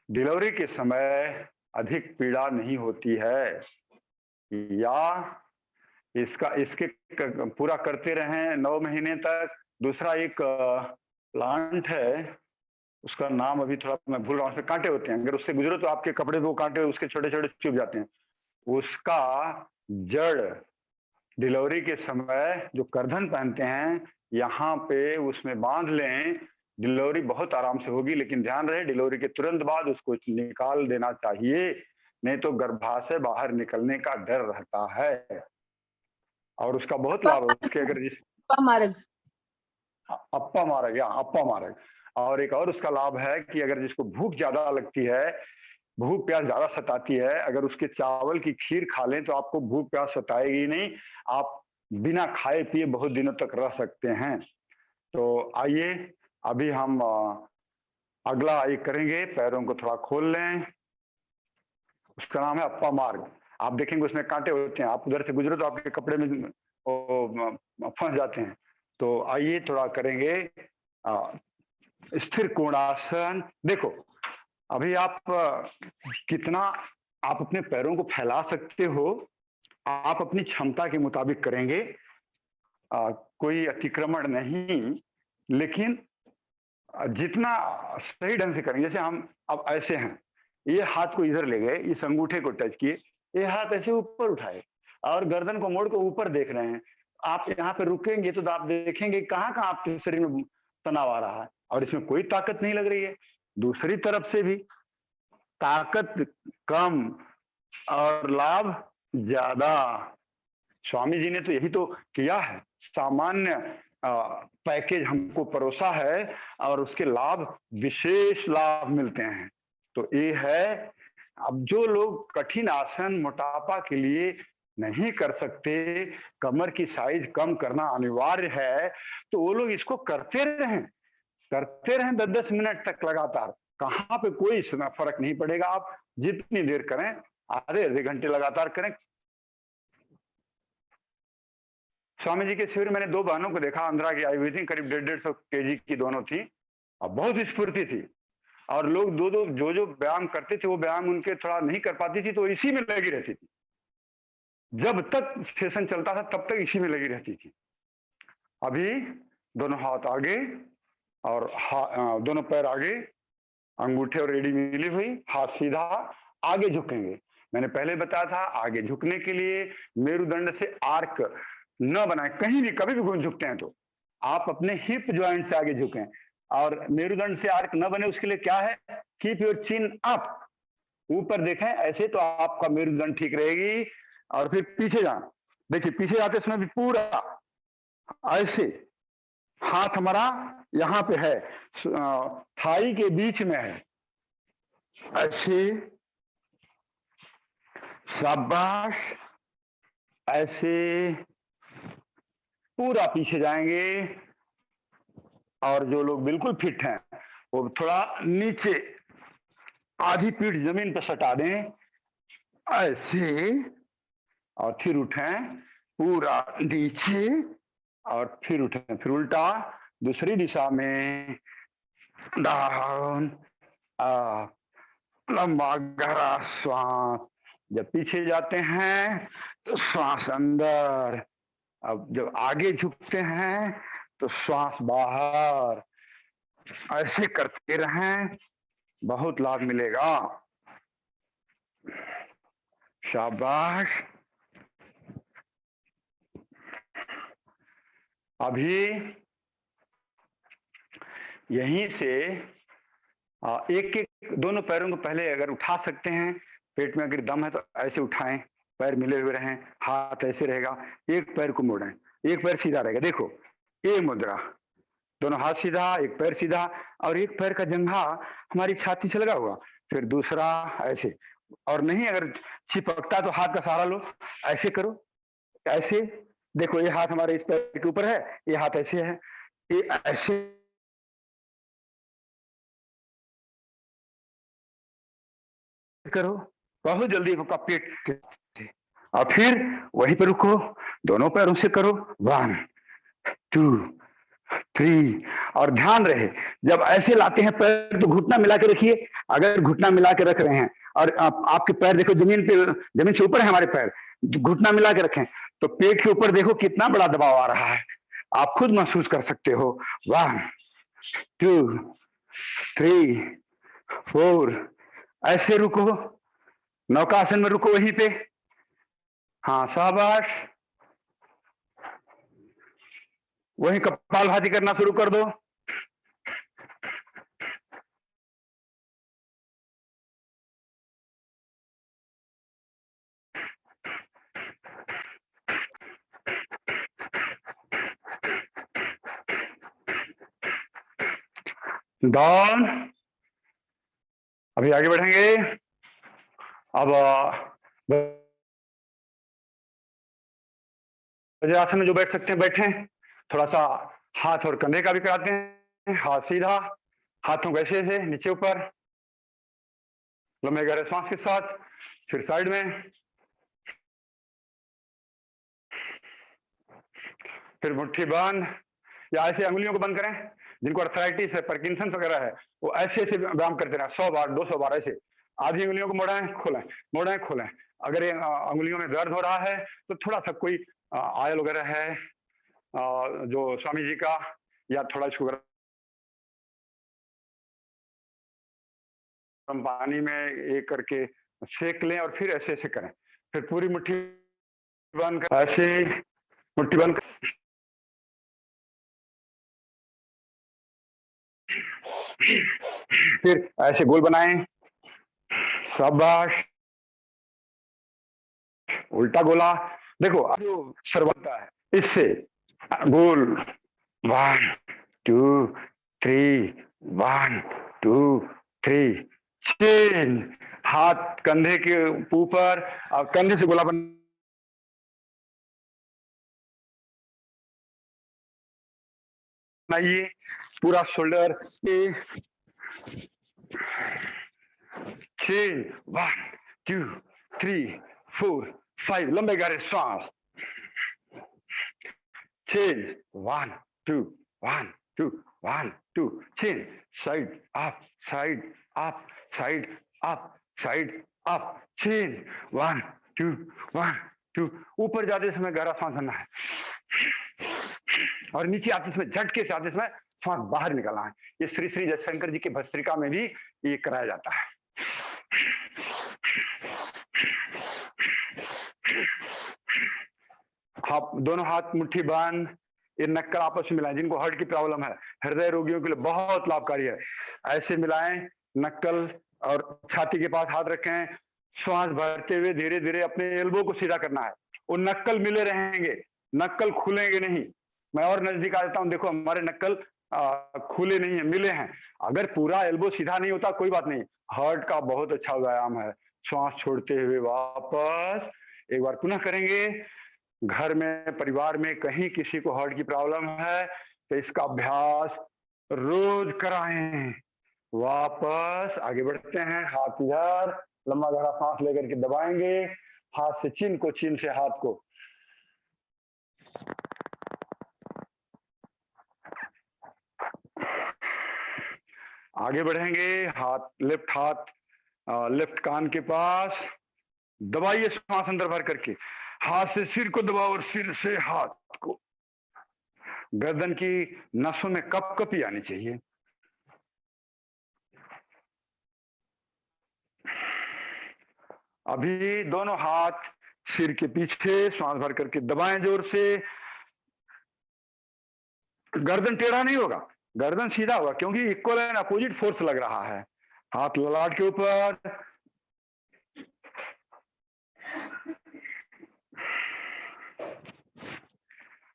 डिलीवरी के समय अधिक पीड़ा नहीं होती है, या इसके पूरा करते रहें 9 महीने तक। दूसरा एक प्लांट है, उसका नाम अभी थोड़ा मैं भूल रहा हूँ, उसमें कांटे होते हैं, अगर उससे गुजरो तो आपके कपड़े पे वो कांटे उसके छोटे छोटे चुभ जाते हैं। उसका जड़ डिलीवरी के समय जो करधन पहनते हैं यहाँ पे उसमें बांध लें, डिलीवरी बहुत आराम से होगी। लेकिन ध्यान रहे डिलीवरी के तुरंत बाद उसको निकाल देना चाहिए, नहीं तो गर्भाशय बाहर निकलने का डर रहता है। और उसका बहुत लाभ है उसके, अगर मार्ग अप्पा मार्ग, या अप्पा मार्ग। और एक और उसका लाभ है कि अगर जिसको भूख ज्यादा लगती है, भूख प्यास ज्यादा सताती है, अगर उसके चावल की खीर खा लें तो आपको भूख प्यास सताएगी नहीं, आप बिना खाए पिए बहुत दिनों तक रह सकते हैं। तो आइए अभी हम अगला एक करेंगे, पैरों को थोड़ा खोल लें, उसका नाम है अप्पा मार्ग। आप देखेंगे उसमें कांटे होते हैं, आप उधर से गुजरो तो आपके कपड़े में फंस जाते हैं। तो आइए थोड़ा करेंगे स्थिर कोणासन। देखो अभी आप कितना आप अपने पैरों को फैला सकते हो, आप अपनी क्षमता के मुताबिक करेंगे, कोई अतिक्रमण नहीं, लेकिन जितना सही ढंग से करेंगे। जैसे हम अब ऐसे हैं, ये हाथ को इधर ले गए, इस अंगूठे को टच किए, ये हाथ ऐसे ऊपर उठाए और गर्दन को मोड़ को ऊपर देख रहे हैं। आप यहाँ पे रुकेंगे तो आप देखेंगे कहाँ कहाँ आपके शरीर में तनाव आ रहा है, और इसमें कोई ताकत नहीं लग रही है। दूसरी तरफ से भी ताकत कम और लाभ ज्यादा। स्वामी जी ने तो यही तो किया है, सामान्य पैकेज हमको परोसा है और उसके लाभ विशेष लाभ मिलते हैं। तो ये है, अब जो लोग कठिन आसन मोटापा के लिए नहीं कर सकते, कमर की साइज कम करना अनिवार्य है, तो वो लोग इसको करते रहें 10-10 मिनट तक लगातार। कहाँ पे कोई फर्क नहीं पड़ेगा, आप जितनी देर करें, आधे घंटे लगातार करें। स्वामी जी के शिविर मैंने 2 बहनों को देखा, आंध्रा की आई हुई थी, करीब 150 केजी की दोनों थी, और बहुत स्फूर्ति थी। और लोग जो व्यायाम करते थे वो व्यायाम उनके थोड़ा नहीं कर पाती थी, तो इसी में लगी रहती थी। जब तक सेशन चलता था तब तक इसी में लगी रहती थी। अभी दोनों हाथ आगे और दोनों पैर आगे, अंगूठे और एड़ी मिली हुई, हाथ सीधा, आगे झुकेंगे। मैंने पहले बताया था, आगे झुकने के लिए मेरुदंड से आर्क न बनाए, कहीं भी कभी भी झुकते हैं तो आप अपने हिप ज्वाइंट से आगे झुकें, और मेरुदंड से आर्क न बने उसके लिए क्या है, कीप योर चिन अप, ऊपर देखें ऐसे, तो आपका मेरुदंड ठीक रहेगी। और फिर पीछे जाना, देखिए पीछे जाते समय भी पूरा ऐसे, हाथ हमारा यहाँ पे है, थाई के बीच में है, ऐसे, शाबाश, ऐसे पूरा पीछे जाएंगे। और जो लोग बिल्कुल फिट हैं वो थोड़ा नीचे आधी पीठ जमीन पर सटा दें, ऐसे, और फिर उठें पूरा नीचे, और फिर उठें, फिर उल्टा दूसरी दिशा में, डाउन, लंबा गहरा श्वास। जब पीछे जाते हैं तो श्वास अंदर, अब जब आगे झुकते हैं तो श्वास बाहर। ऐसे करते रहें, बहुत लाभ मिलेगा। शाबाश। अभी यहीं से एक एक दोनों पैरों को पहले अगर उठा सकते हैं, पेट में अगर दम है तो ऐसे उठाएं, पैर मिले हुए रहें, हाथ ऐसे रहेगा, एक पैर को मोड़ें, एक पैर सीधा रहेगा। देखो ये मुद्रा, दोनों हाथ सीधा, एक पैर सीधा, और एक पैर का जंघा हमारी छाती से लगा हुआ, फिर दूसरा ऐसे। और नहीं अगर चिपकता तो हाथ का सहारा लो, ऐसे करो, ऐसे। देखो ये हाथ हमारे इस पैर के ऊपर है, ये हाथ ऐसे है, ये ऐसे करो, बहुत जल्दी आपका पेट। और फिर वहीं पर रुको, दोनों पैरों से करो, 1 2 3। और ध्यान रहे जब ऐसे लाते हैं पैर तो घुटना मिला के रखिए। अगर घुटना मिला के रख रहे हैं और आपके पैर देखो जमीन पे, जमीन से ऊपर है हमारे पैर, घुटना मिला के रखें तो पेट के ऊपर देखो कितना बड़ा दबाव आ रहा है, आप खुद महसूस कर सकते हो। 1 2 3 4। ऐसे रुको, नौकासन में रुको वहीं पे। हाँ शाबाश। वहीं कपालभाति करना शुरू कर दो। डाउन। अभी आगे बढ़ेंगे। अब वज्रासन में जो बैठ सकते हैं बैठें। थोड़ा सा हाथ और कंधे का भी कराते हैं। हाथ सीधा, हाथों को ऐसे ऐसे नीचे ऊपर, लंबे गहरे सांस के साथ। फिर साइड में, फिर मुट्ठी बंद या ऐसे अंगुलियों को बंद करें। जिनको अर्थराइटिस है, पार्किंसन वगैरह है, वो ऐसे ऐसे व्यायाम करते रहे 100 बार 200 बार ऐसे। आधी अंगुलियों को मोड़ें खोलें, मोड़ें खोलें। अगर ये अंगुलियों में दर्द हो रहा है तो थोड़ा सा कोई ऑयल वगैरह है जो स्वामी जी का, या थोड़ा इसको गर्म पानी में ये करके सेक लें और फिर ऐसे ऐसे करें। फिर पूरी मुट्ठी बंद कर, ऐसे मुट्ठी बंद कर, फिर ऐसे गोल बनाएं। शाबाश। उल्टा गोला देखो, जो सर्वता है इससे गोल 1 2 3 1 2 3 चेन। हाथ कंधे के ऊपर और कंधे से गोला बनाइए। पूरा शोल्डर चेन 1 2 3 4 5। लंबे गहरे सांस। Chain 1 2 1 2 1 2 chain. Side up, side up, side up, side up. Chain 1 2 1 2। ऊपर जाते समय गहरा सांस भरना है और नीचे आते समय झटके से आते समय सांस बाहर निकालना है। ये श्री श्री जयशंकर जी की भस्त्रिका में भी ये कराया जाता है। आप दोनों हाथ मुट्ठी बंद, ये नक्कल आपस में मिलाएं। जिनको हार्ट की प्रॉब्लम है, हृदय रोगियों के लिए बहुत लाभकारी है। ऐसे मिलाएं, नक्कल और छाती के पास हाथ रखें। श्वास भरते हुए धीरे धीरे अपने एल्बो को सीधा करना है। वो नक्कल मिले रहेंगे, नक्कल खुलेंगे नहीं। मैं और नजदीक आ जाता हूं, देखो हमारे नक्कल खुले नहीं है, मिले हैं। अगर पूरा एल्बो सीधा नहीं होता कोई बात नहीं, हार्ट का बहुत अच्छा व्यायाम है। श्वास छोड़ते हुए वापस एक बार पुनः करेंगे। घर में, परिवार में कहीं किसी को हार्ट की प्रॉब्लम है तो इसका अभ्यास रोज कराएं। वापस आगे बढ़ते हैं। हाथ इधर, लंबा गहरा सांस लेकर के दबाएंगे। हाथ से चिन्ह को, चिन्ह से हाथ को। आगे बढ़ेंगे। हाथ, लेफ्ट हाथ लेफ्ट कान के पास दबाइए श्वास अंदर भर करके। हाथ से सिर को दबाओ और सिर से हाथ को। गर्दन की नसों में कपकपी आनी चाहिए। अभी दोनों हाथ सिर के पीछे श्वास भर करके दबाएं जोर से। गर्दन टेढ़ा नहीं होगा, गर्दन सीधा होगा, क्योंकि इक्वल एंड अपोजिट फोर्स लग रहा है। हाथ ललाट के ऊपर।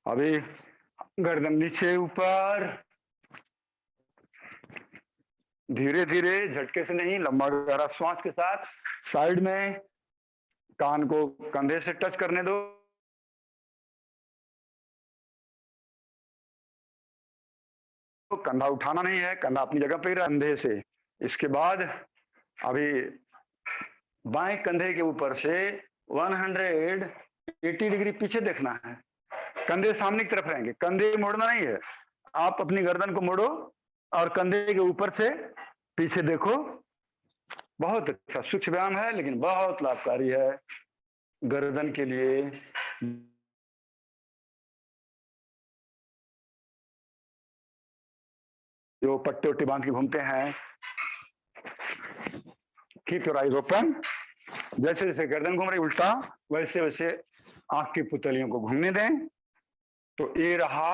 अभी गर्दन नीचे ऊपर, धीरे धीरे, झटके से नहीं, लंबा गहरा श्वास के साथ। साइड में कान को कंधे से टच करने दो। कंधा उठाना नहीं है, कंधा अपनी जगह पे कंधे से। इसके बाद अभी बाएं कंधे के ऊपर से 180 डिग्री पीछे देखना है। कंधे सामने की तरफ रहेंगे, कंधे मोड़ना नहीं है। आप अपनी गर्दन को मोड़ो और कंधे के ऊपर से पीछे देखो। बहुत अच्छा सूक्ष्म व्यायाम है, लेकिन बहुत लाभकारी है गर्दन के लिए। जो पट्टे उट्टे बांध के घूमते हैं, कीप योर आइज ओपन। जैसे जैसे गर्दन घूम रही उल्टा, वैसे वैसे आंख की पुतलियों को घूमने दें। तो ये रहा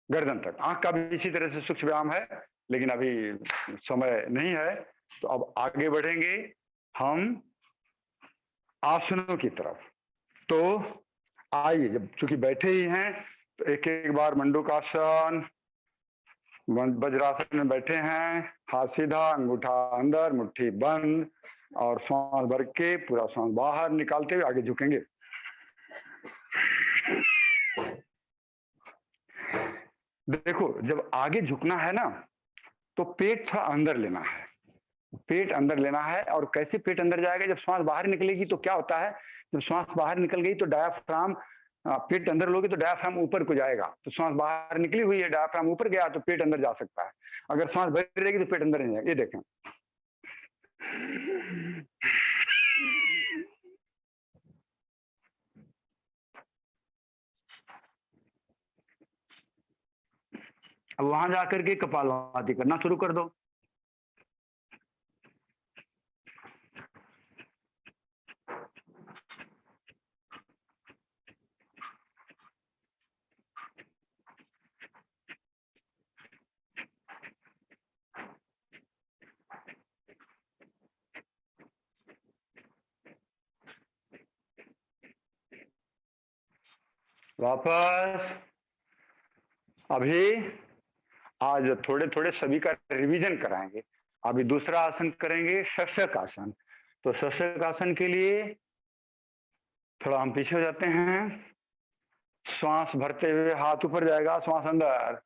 गर्दन तक। आंख का भी इसी तरह से सूक्ष्म व्यायाम है, लेकिन अभी समय नहीं है। तो अब आगे बढ़ेंगे हम आसनों की तरफ। तो आइए, जब चूंकि बैठे ही हैं तो एक एक बार मंडूकासन, वज्रासन में बैठे हैं, हाथ सीधा, अंगूठा अंदर, मुट्ठी बंद, और श्वास भर के पूरा श्वास बाहर निकालते हुए आगे झुकेंगे। देखो, जब आगे झुकना है ना, तो पेट थोड़ा अंदर लेना है, पेट अंदर लेना है। और कैसे पेट अंदर जाएगा? जब श्वास बाहर निकलेगी तो क्या होता है, जब श्वास बाहर निकल गई तो डायाफ्राम, पेट अंदर लोगे तो डायाफ्राम ऊपर को जाएगा। तो श्वास बाहर निकली हुई है, डायाफ्राम ऊपर गया तो पेट अंदर जा सकता है। अगर श्वास भरी रहेगी तो पेट अंदर नहीं जाएगा। ये देखें, अब वहां जाकर के कपालभाति करना शुरू कर दो। वापस। अभी आज थोड़े थोड़े सभी का रिवीजन कराएंगे। अभी दूसरा आसन करेंगे, शशक आसन। तो शशक आसन के लिए थोड़ा हम पीछे हो जाते हैं। श्वास भरते हुए हाथ ऊपर जाएगा, श्वास अंदर।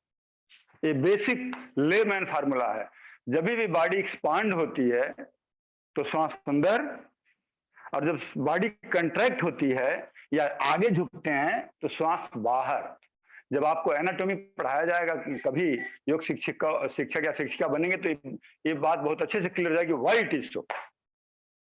ये बेसिक लेमैन फार्मूला है। जब भी बॉडी एक्सपांड होती है तो श्वास अंदर, और जब बॉडी कंट्रैक्ट होती है या आगे झुकते हैं तो श्वास बाहर। जब आपको एनाटॉमी पढ़ाया जाएगा, कभी योग शिक्षक या शिक्षिका बनेंगे तो ये बात बहुत अच्छे से क्लियर हो जाएगी, व्हाई इट इज सो।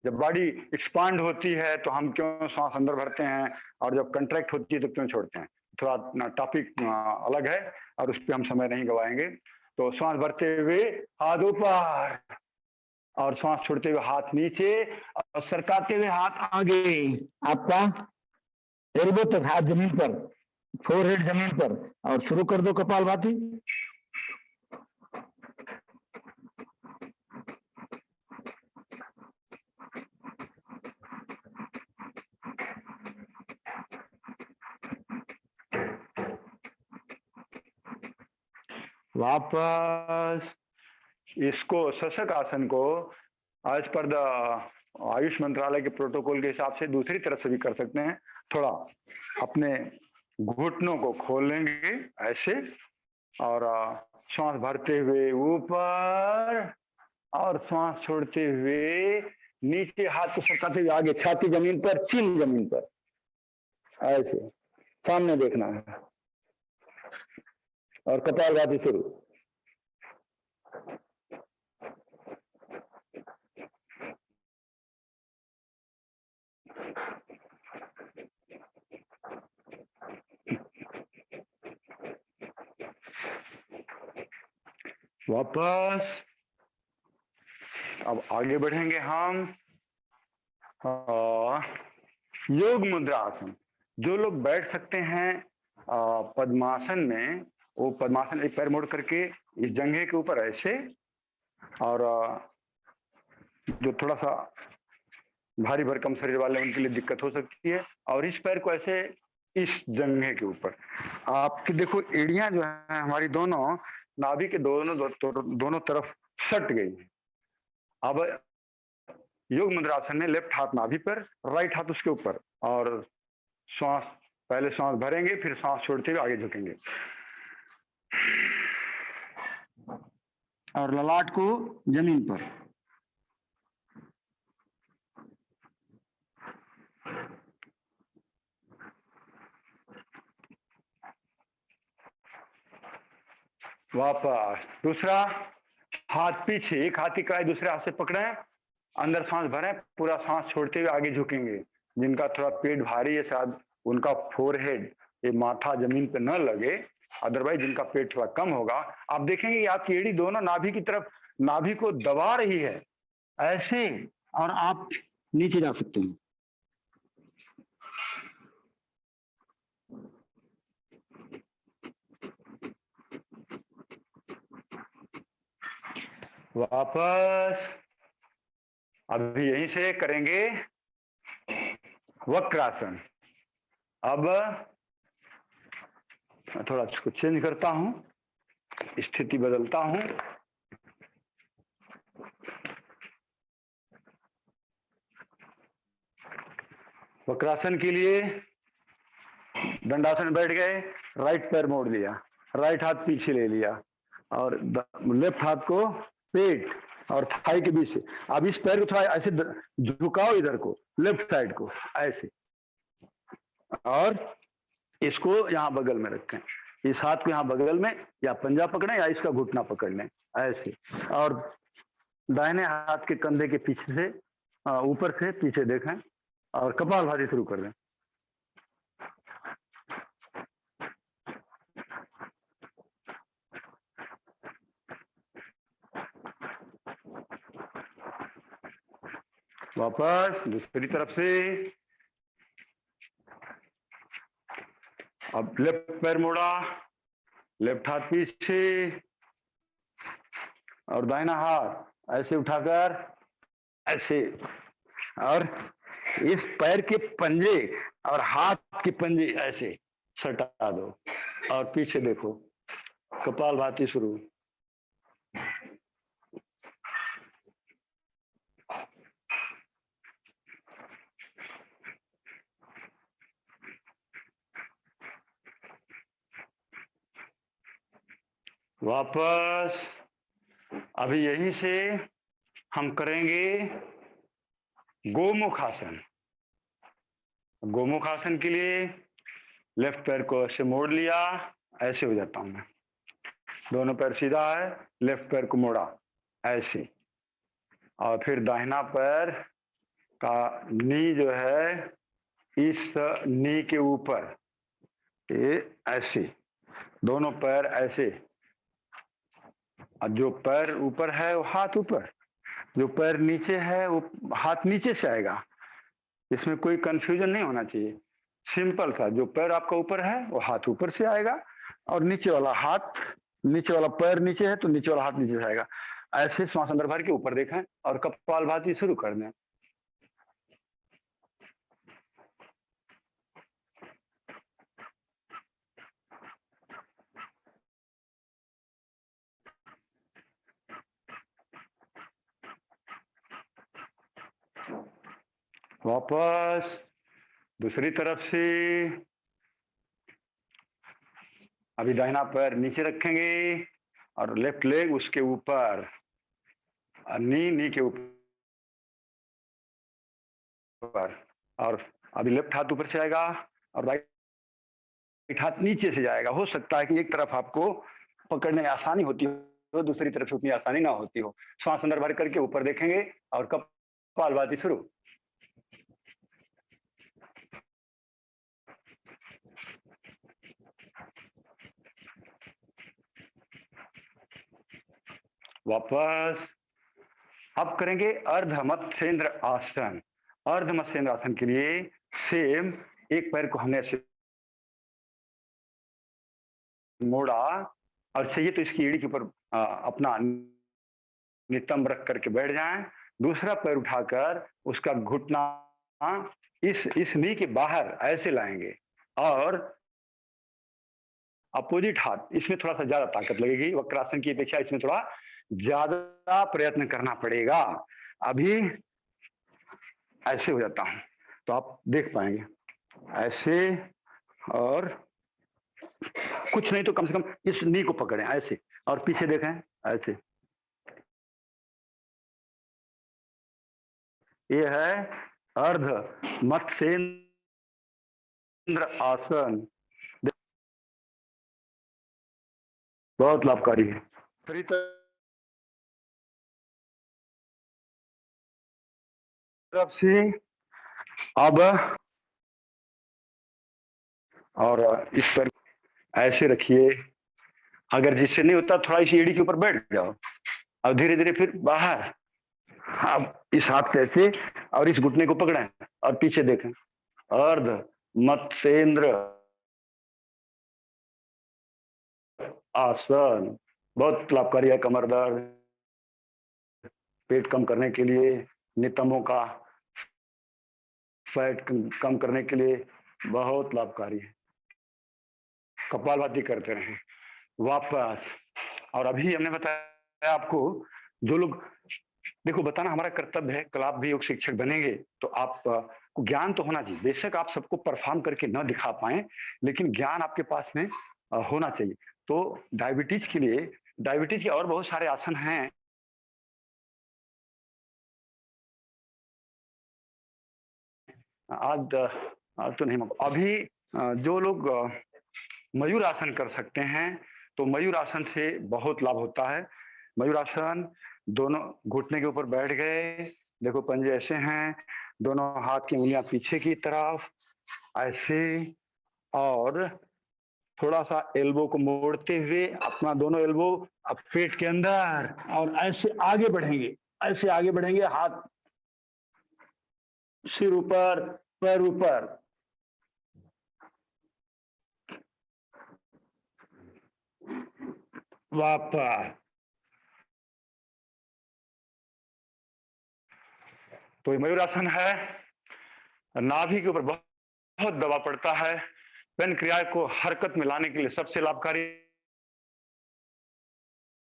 जब बॉडी एक्सपांड होती है तो हम क्यों श्वास अंदर भरते हैं, और जब कंट्रैक्ट होती है तो क्यों छोड़ते हैं। थोड़ा टॉपिक अलग है और उस पर हम समय नहीं गवाएंगे। तो श्वास भरते हुए हाथ ऊपर, और श्वास छोड़ते हुए हाथ नीचे, और सरकाते हुए हाथ आगे। आपका एल्बो तक हाथ जमीन पर, फोरहेड जमीन पर, और शुरू कर दो कपालभाति। वापस इसको, शशक आसन को एज पर द आयुष मंत्रालय के प्रोटोकॉल के हिसाब से दूसरी तरफ से भी कर सकते हैं। थोड़ा अपने घुटनों को खोलेंगे ऐसे, और श्वास भरते हुए ऊपर, और श्वास छोड़ते हुए नीचे, हाथ को सरकाते हुए आगे, छाती जमीन पर, चिन जमीन पर, ऐसे सामने देखना है। और कपालभाति शुरू। वापस अब आगे बढ़ेंगे हम। योग मुद्रा आसन। जो लोग बैठ सकते हैं पद्मासन में, वो पद्मासन एक पैर मोड़ करके इस जंघे के ऊपर ऐसे, और जो थोड़ा सा भारी भरकम शरीर वाले उनके लिए दिक्कत हो सकती है, और इस पैर को ऐसे इस जंघे के ऊपर। आपकी देखो एड़ियां जो है हमारी दोनों नाभि के दोनों तरफ सट गई है। अब योग मुद्रासन में लेफ्ट हाथ नाभि पर, राइट हाथ उसके ऊपर, और श्वास, पहले श्वास भरेंगे, फिर श्वास छोड़ते हुए आगे झुकेंगे, और ललाट को जमीन पर। वापस दूसरा हाथ पीछे, एक हाथ की कलाई दूसरे हाथ से पकड़े, अंदर सांस भरें, पूरा सांस छोड़ते हुए आगे झुकेंगे। जिनका थोड़ा पेट भारी है, शायद उनका फोरहेड, ये माथा जमीन पे न लगे, अदरवाइज जिनका पेट थोड़ा कम होगा, आप देखेंगे कि आपकी एड़ी दोनों नाभि की तरफ, नाभि को दबा रही है ऐसे, और आप नीचे जा सकते हैं। वापस अभी यहीं से करेंगे वक्रासन। अब थोड़ा इसको चेंज करता हूं। स्थिति बदलता हूं। वक्रासन के लिए दंडासन बैठ गए, राइट पैर मोड़ लिया, राइट हाथ पीछे ले लिया और लेफ्ट हाथ को पेट और थाई के बीच से। अब इस पैर को थोड़ा ऐसे झुकाओ इधर को, लेफ्ट साइड को ऐसे, और इसको यहाँ बगल में रखें। इस हाथ को यहाँ बगल में या पंजा पकड़ें या इसका घुटना पकड़ लें ऐसे, और दाहिने हाथ के कंधे के पीछे से ऊपर से पीछे देखें और कपालभाति शुरू कर दें। वापस दूसरी तरफ से। अब लेफ्ट पैर मोड़ा, लेफ्ट हाथ पीछे और दाहिना हाथ ऐसे उठाकर ऐसे, और इस पैर के पंजे और हाथ के पंजे ऐसे सटा दो और पीछे देखो, कपालभाति शुरू। वापस अभी यहीं से हम करेंगे गोमुख आसन। गोमुख आसन के लिए लेफ्ट पैर को ऐसे मोड़ लिया, ऐसे हो जाता हूं मैं, दोनों पैर सीधा है, लेफ्ट पैर को मोड़ा ऐसे, और फिर दाहिना पैर का नी जो है इस नी के ऊपर, ये ऐसे, दोनों पैर ऐसे। अब जो पैर ऊपर है वो हाथ ऊपर, जो पैर नीचे है वो हाथ नीचे से आएगा। इसमें कोई कंफ्यूजन नहीं होना चाहिए, सिंपल सा। जो पैर आपका ऊपर है वो हाथ ऊपर से आएगा, और नीचे वाला हाथ, नीचे वाला पैर नीचे है तो नीचे वाला हाथ नीचे से आएगा। ऐसे श्वास अंदर भर के ऊपर देखें और कपालभाति शुरू कर दें। वापस दूसरी तरफ से। अभी दाहिना पैर नीचे रखेंगे और लेफ्ट लेग उसके ऊपर, नी के ऊपर, और अभी लेफ्ट हाथ ऊपर से आएगा और राइट हाथ नीचे से जाएगा। हो सकता है कि एक तरफ आपको पकड़ने में आसानी होती हो, दूसरी तरफ से उतनी आसानी ना होती हो। श्वास अंदर भर करके ऊपर देखेंगे और कपालभाति शुरू। वापस अब करेंगे अर्धमत्स्येंद्र आसन। अर्धमत्स्येंद्र आसन के लिए सेम, एक पैर को हमने ऐसे मोड़ा और चाहिए तो इसकी एड़ी के ऊपर अपना नितंब रख करके बैठ जाएं। दूसरा पैर उठाकर उसका घुटना इस नी के बाहर ऐसे लाएंगे, और अपोजिट हाथ, इसमें थोड़ा सा ज्यादा ताकत लगेगी, वक्रासन की अपेक्षा इसमें थोड़ा ज्यादा प्रयत्न करना पड़ेगा। अभी ऐसे हो जाता हूं तो आप देख पाएंगे ऐसे, और कुछ नहीं तो कम से कम इस नी को पकड़ें ऐसे और पीछे देखें ऐसे। ये है अर्ध मत्स्येंद्र आसन, बहुत लाभकारी है। तरफ से अब, और इस पर ऐसे रखिए। अगर जिससे नहीं होता थोड़ा इसी एड़ी के ऊपर बैठ जाओ और धीरे धीरे फिर बाहर। अब इस हाथ से ऐसे और इस घुटने को पकड़ें और पीछे देखें। अर्ध मत्स्येंद्र आसन बहुत लाभकारी है। कमर दर्द, पेट कम करने के लिए, नितंबों का फैट कम करने के लिए बहुत लाभकारी है। कपालभाति करते रहें। वापस और अभी हमने बताया आपको, जो लोग, देखो बताना हमारा कर्तव्य है, कल आप भी योग शिक्षक बनेंगे तो आप को ज्ञान तो होना चाहिए। बेशक आप सबको परफॉर्म करके न दिखा पाए, लेकिन ज्ञान आपके पास में होना चाहिए। तो डायबिटीज के लिए, डायबिटीज के और बहुत सारे आसन हैं। आज तो नहीं, अभी जो लोग मयूर आसन कर सकते हैं तो मयूर आसन से बहुत लाभ होता है। मयूर आसन, दोनों घुटने के ऊपर बैठ गए, देखो पंजे ऐसे हैं, दोनों हाथ की उंगलियां पीछे की तरफ ऐसे, और थोड़ा सा एल्बो को मोड़ते हुए अपना दोनों एल्बो अब पेट के अंदर, और ऐसे आगे बढ़ेंगे, ऐसे आगे बढ़ेंगे, हाथ सिर ऊपर, पैर ऊपर, वापस। तो ये मयूरासन है। नाभि के ऊपर बहुत दबाव पड़ता है, पेन क्रिया को हरकत में लाने के लिए सबसे लाभकारी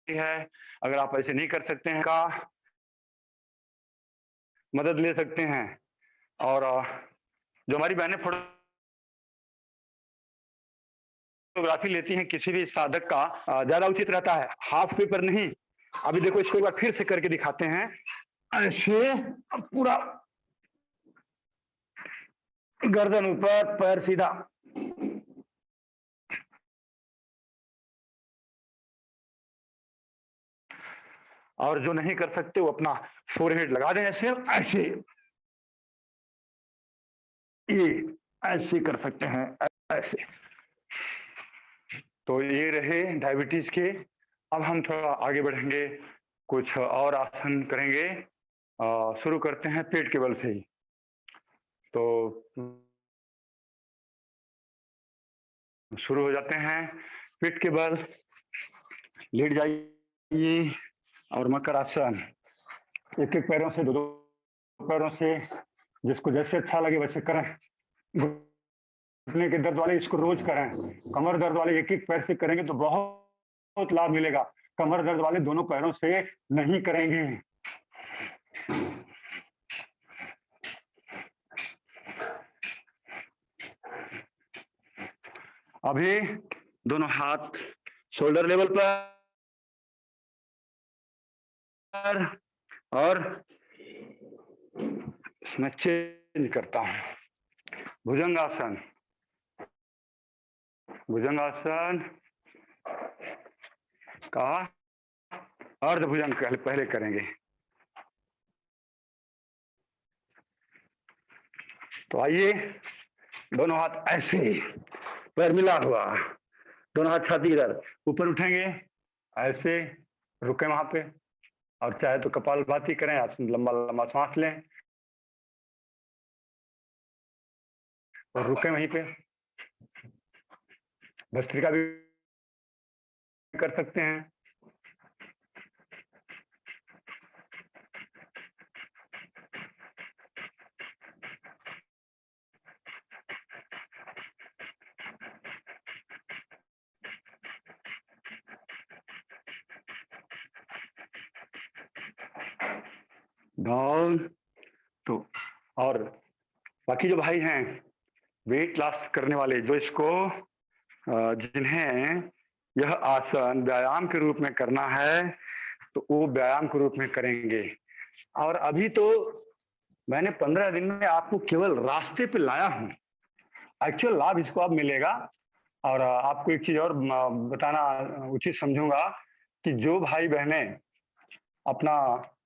है। अगर आप ऐसे नहीं कर सकते हैं का मदद ले सकते हैं। और जो हमारी बहनें फोटोग्राफी लेती हैं, किसी भी साधक का ज्यादा उचित रहता है हाफ पेपर नहीं। अभी देखो इसको एक बार फिर से करके दिखाते हैं, ऐसे पूरा गर्दन ऊपर, पैर सीधा, और जो नहीं कर सकते वो अपना फोरहेड लगा दें ऐसे, ऐसे ये ऐसे कर सकते हैं, ऐसे। तो ये रहे डायबिटीज के। अब हम थोड़ा आगे बढ़ेंगे, कुछ और आसन करेंगे। शुरू करते हैं पेट के बल से ही। तो शुरू हो जाते हैं पेट के बल। लेट जाइए और मकर आसन, एक एक पैरों से, दो दो पैरों से, जिसको जैसे अच्छा लगे वैसे करें। घुटने के दर्द वाले इसको रोज करें, कमर दर्द वाले एक एक पैर से करेंगे तो बहुत लाभ मिलेगा। कमर दर्द वाले दोनों पैरों से नहीं करेंगे। अभी दोनों हाथ शोल्डर लेवल पर, और इसमें चेंज करता हूं, भुजंगासन। भुजंगासन का अर्ध भुजंग पहले करेंगे। तो आइए, दोनों हाथ ऐसे, पैर मिला हुआ, दोनों हाथ छाती की तरफ ऊपर उठेंगे, ऐसे रुके वहां पे, और चाहे तो कपालभाति करें, आप लंबा लंबा सांस लें और रुके वहीं पे। भस्त्रिका भी कर सकते हैं। डाउन। तो और बाकी जो भाई हैं वेट लॉस करने वाले, जो इसको जिन्हें यह आसन व्यायाम के रूप में करना है तो वो व्यायाम के रूप में करेंगे। और अभी तो मैंने 15 दिन में आपको केवल रास्ते पे लाया हूं, एक्चुअल लाभ इसको अब मिलेगा। और आपको एक चीज और बताना उचित समझूंगा कि जो भाई बहने अपना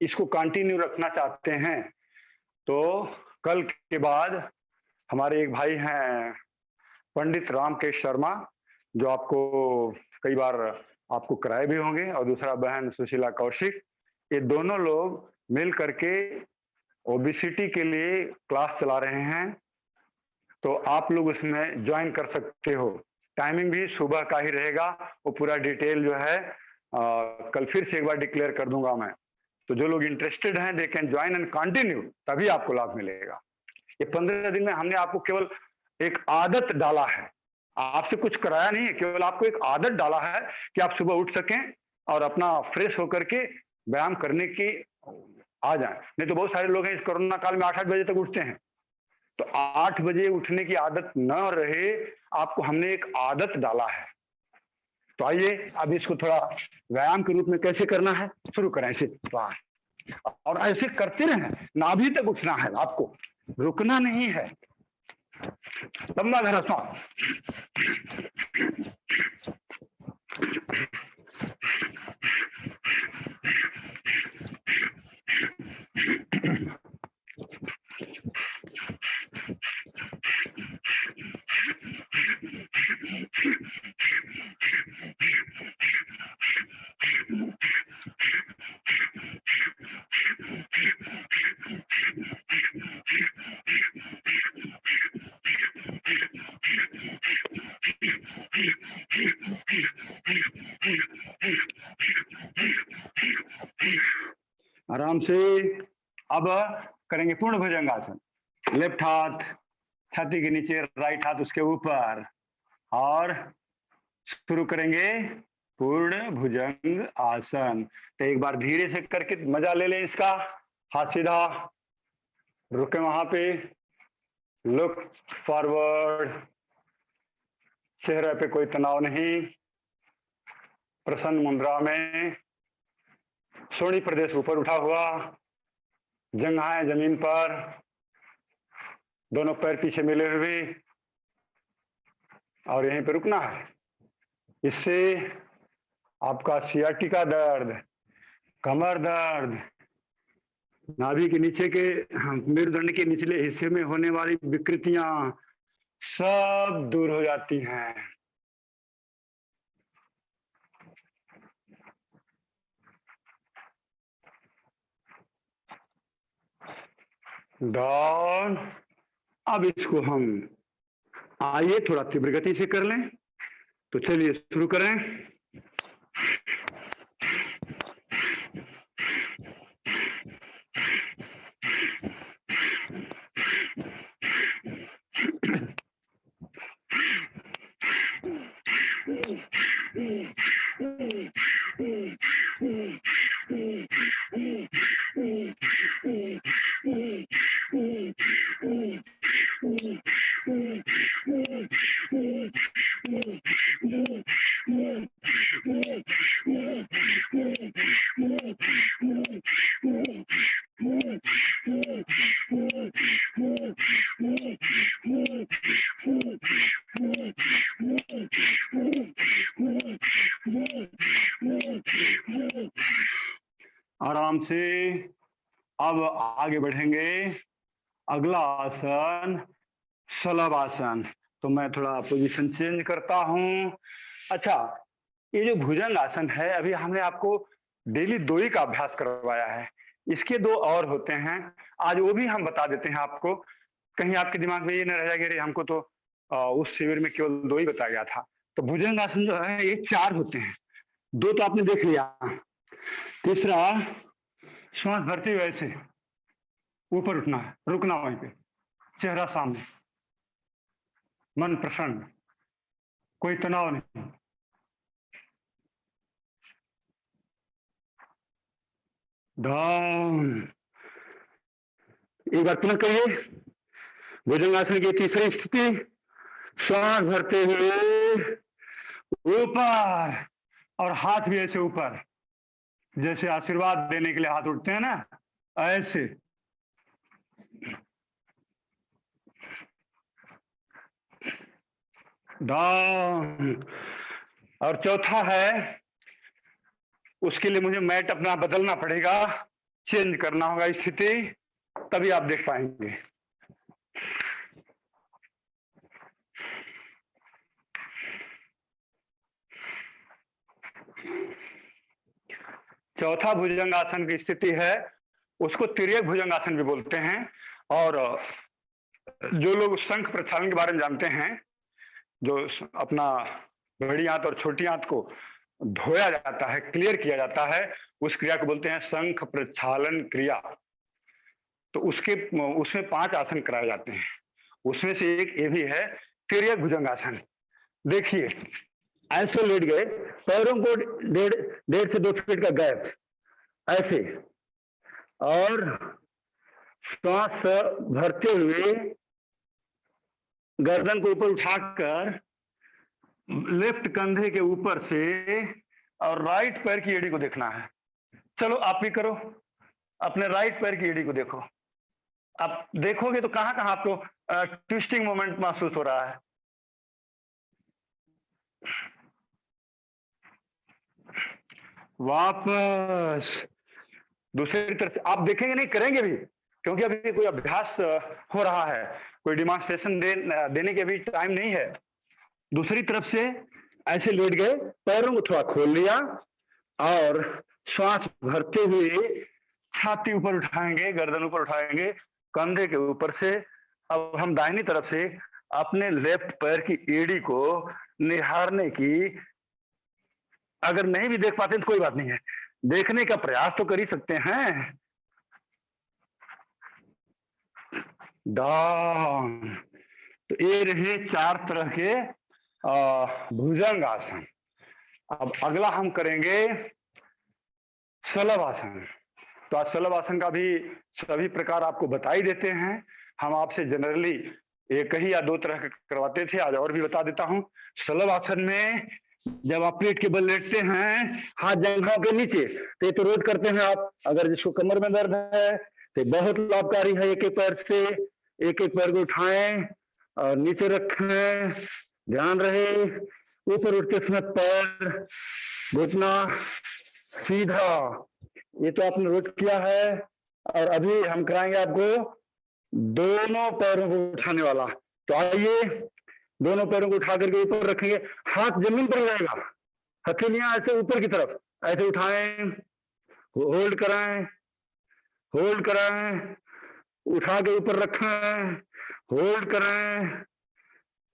इसको कंटिन्यू रखना चाहते हैं तो कल के बाद हमारे एक भाई हैं पंडित रामकेश शर्मा, जो आपको कई बार आपको कराए भी होंगे, और दूसरा बहन सुशीला कौशिक, ये दोनों लोग मिल करके ओबेसिटी के लिए क्लास चला रहे हैं। तो आप लोग उसमें ज्वाइन कर सकते हो। टाइमिंग भी सुबह का ही रहेगा। वो पूरा डिटेल जो है कल फिर से एक बार डिक्लेयर कर दूंगा मैं। तो जो लोग इंटरेस्टेड हैं they can join and continue, तभी आपको लाभ मिलेगा। ये 15 दिन में हमने आपको केवल एक आदत डाला है, आपसे कुछ कराया नहीं है, केवल आपको एक आदत डाला है कि आप सुबह उठ सकें और अपना फ्रेश होकर के व्यायाम करने के आ जाएं। नहीं तो बहुत सारे लोग हैं इस कोरोना काल में 8-8 बजे तक उठते हैं। तो 8 बजे उठने की आदत न रहे, आपको हमने एक आदत डाला है। तो आइए अब इसको थोड़ा व्यायाम के रूप में कैसे करना है शुरू करें। ऐसे और ऐसे करते रहें, नाभि तक उठना है आपको, रुकना नहीं है। लंबा गहरा सांस, आराम से। अब करेंगे पूर्ण भुजंगासन। लेफ्ट हाथ छाती के नीचे, राइट हाथ उसके ऊपर, और शुरू करेंगे पूर्ण भुजंग आसन। तो एक बार धीरे से करके मजा ले लें इसका। हाथ सीधा, रुके वहां पे, लुक फॉरवर्ड, चेहरे पे कोई तनाव नहीं, प्रसन्न मुद्रा में, सोनी प्रदेश ऊपर उठा हुआ, जंघाएं जमीन पर, दोनों पैर पीछे मिले हुए, और यहीं पे रुकना है। इससे आपका सियाटिका दर्द, कमर दर्द, नाभि के नीचे के मेरुदंड के निचले हिस्से में होने वाली विकृतियां सब दूर हो जाती हैं। डाउन। अब इसको हम आइए थोड़ा तीव्र गति से कर लें। तो चलिए शुरू करें। आराम से अब आगे बढ़ेंगे। अगला आसन शलभ आसन। तो मैं थोड़ा पोजीशन चेंज करता हूं। अच्छा, ये जो भुजंग आसन है, अभी हमने आपको डेली 2 ही का अभ्यास करवाया है। इसके 2 और होते हैं, आज वो भी हम बता देते हैं आपको। कहीं आपके दिमाग में ये न रह जाएगा कि हमको तो उस शिविर में केवल 2 ही बताया गया था। तो भुजंग आसन जो है ये 4 होते हैं। 2 तो आपने देख लिया। तीसरा, श्वास भरते हुए ऐसे ऊपर उठना है, रुकना वहीं पे, चेहरा सामने, मन प्रसन्न, कोई तनाव नहीं। डाउन। एक बार पुनः करिए। भुजंगासन की तीसरी स्थिति, श्वास भरते हुए ऊपर, और हाथ भी ऐसे ऊपर, जैसे आशीर्वाद देने के लिए हाथ उठते हैं ना, ऐसे। डाउन। और चौथा है, उसके लिए मुझे मैट अपना बदलना पड़ेगा, चेंज करना होगा स्थिति, तभी आप देख पाएंगे। चौथा भुजंगासन की स्थिति है, उसको तिर्यक भुजंगासन भी बोलते हैं। और जो लोग शंख प्रक्षालन के बारे में जानते हैं, जो अपना बड़ी आंत और छोटी आंत को धोया जाता है, क्लियर किया जाता है, उस क्रिया को बोलते हैं शंख प्रक्षालन क्रिया। तो उसमें 5 आसन कराए जाते हैं। उसमें से एक ये भी है तिर्यक भुजंगासन। देखिए, ऐसे लेट गए, पैरों को 1.5 से 2 फीट का गैप ऐसे, और श्वास भरते हुए गर्दन को ऊपर उठाकर लेफ्ट कंधे के ऊपर से और राइट पैर की एड़ी को देखना है। चलो आप भी करो, अपने राइट पैर की एड़ी को देखो। आप देखोगे तो कहां कहां आपको ट्विस्टिंग मोमेंट महसूस हो रहा है। वापस दूसरी तरफ से आप देखेंगे नहीं, करेंगे भी, क्योंकि अभी कोई अभ्यास हो रहा है, कोई डिमॉन्स्ट्रेशन देने के भी टाइम नहीं है। दूसरी तरफ से ऐसे लेट गए, पैरों को थोड़ा खोल लिया और श्वास भरते हुए छाती ऊपर उठाएंगे, गर्दन ऊपर उठाएंगे कंधे के ऊपर से। अब हम दाहिनी तरफ से अपने लेफ्ट पैर की एड़ी को निहारने की, अगर नहीं भी देख पाते तो कोई बात नहीं है, देखने का प्रयास तो कर ही सकते हैं। डाउन। तो ये रहे 4 तरह के भुजंग आसन। अब अगला हम करेंगे शलभ आसन। तो आज शलभ आसन का भी सभी प्रकार आपको बता ही देते हैं। हम आपसे जनरली एक ही या 2 तरह के करवाते थे, आज और भी बता देता हूं। शलभ आसन में जब आप पेट के बल लेटते हैं, हाथ जंघों के नीचे, तो ये तो रोज करते हैं आप। अगर जिसको कमर में दर्द है तो बहुत लाभकारी है। एक एक पैर से एक एक पैर को उठाएं और नीचे रखें, ध्यान रहे। ऊपर उठते समय पैर घुटना सीधा, ये तो आपने रोज किया है। और अभी हम कराएंगे आपको दोनों पैरों को उठाने वाला। तो आइए, दोनों पैरों को उठा करके ऊपर रखेंगे, हाथ जमीन पर रहेगा, हथेलियां ऐसे ऊपर की तरफ ऐसे उठाएं, होल्ड कराएं, होल्ड कराएं, उठा के ऊपर रखें, होल्ड कराएं,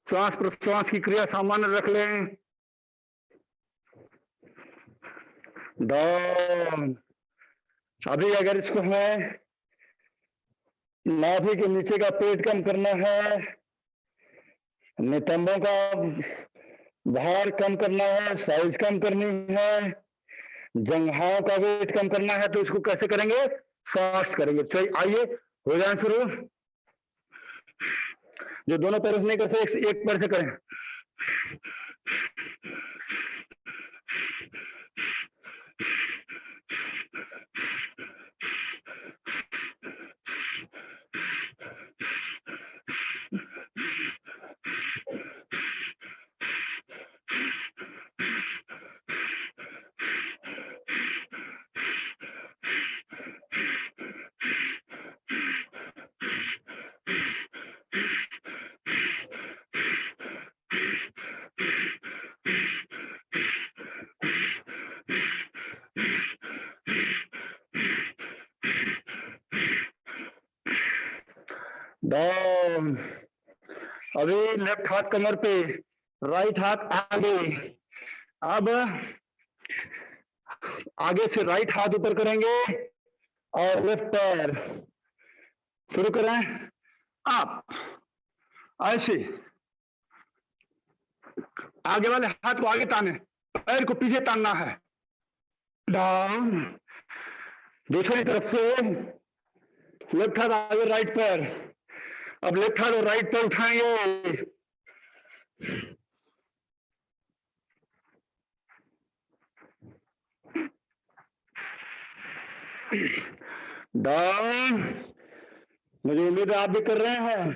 श्वास प्रश्वास की क्रिया सामान्य रख लें। डाउन। अभी अगर इसको है नाभि के नीचे का पेट कम करना है, नितंबों का भार कम करना है, साइज कम करनी है, जंघाओं का वेट कम करना है, तो इसको कैसे करेंगे? फास्ट करेंगे। चलिए आइए, हो जाए शुरू। जो दोनों पैरों से नहीं कर सकते, एक पैर से करें। डाउन। अभी लेफ्ट हाथ कमर पे, राइट हाथ आगे। अब आगे से राइट हाथ ऊपर करेंगे और लेफ्ट पैर शुरू करें। आप ऐसे आगे वाले हाथ को आगे ताने, पैर को पीछे तानना है। डाउन। दूसरी तरफ से लेफ्ट हाथ आगे, राइट पैर। अब लेफ्ट हाथ और राइट पैर उठाएंगे। डाउन। मुझे उम्मीद है आप भी कर रहे हैं।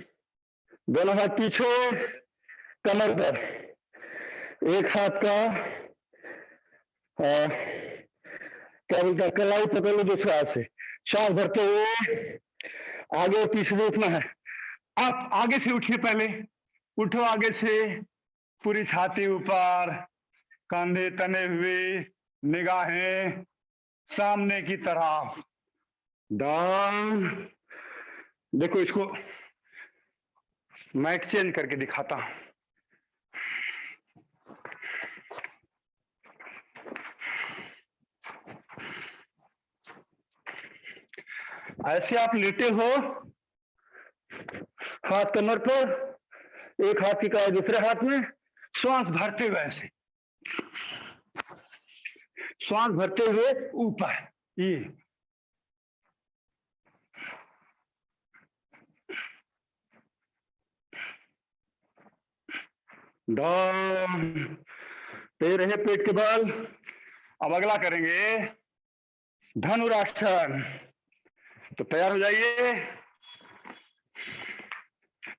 दोनों हाथ पीछे कमर पर, एक हाथ का क्या बोलते हैं, कलाई पकड़ लो दूसरे हाथ से, श्वास भरते हुए आगे और पीछे से उठना है। आप आगे से उठिए, पहले उठो आगे से, पूरी छाती ऊपर, कंधे तने हुए, निगाहें सामने की तरफ। डाउन। देखो, इसको मैट चेंज करके दिखाता हूं। ऐसे आप लेटे हो, हाथ कमर पर, एक हाथ की कलाई दूसरे हाथ में, श्वास भरते हुए ऐसे श्वास भरते हुए ऊपर, ये डाउन, पे रहे पेट के बल। अब अगला करेंगे धनुरासन। तो तैयार हो जाइए।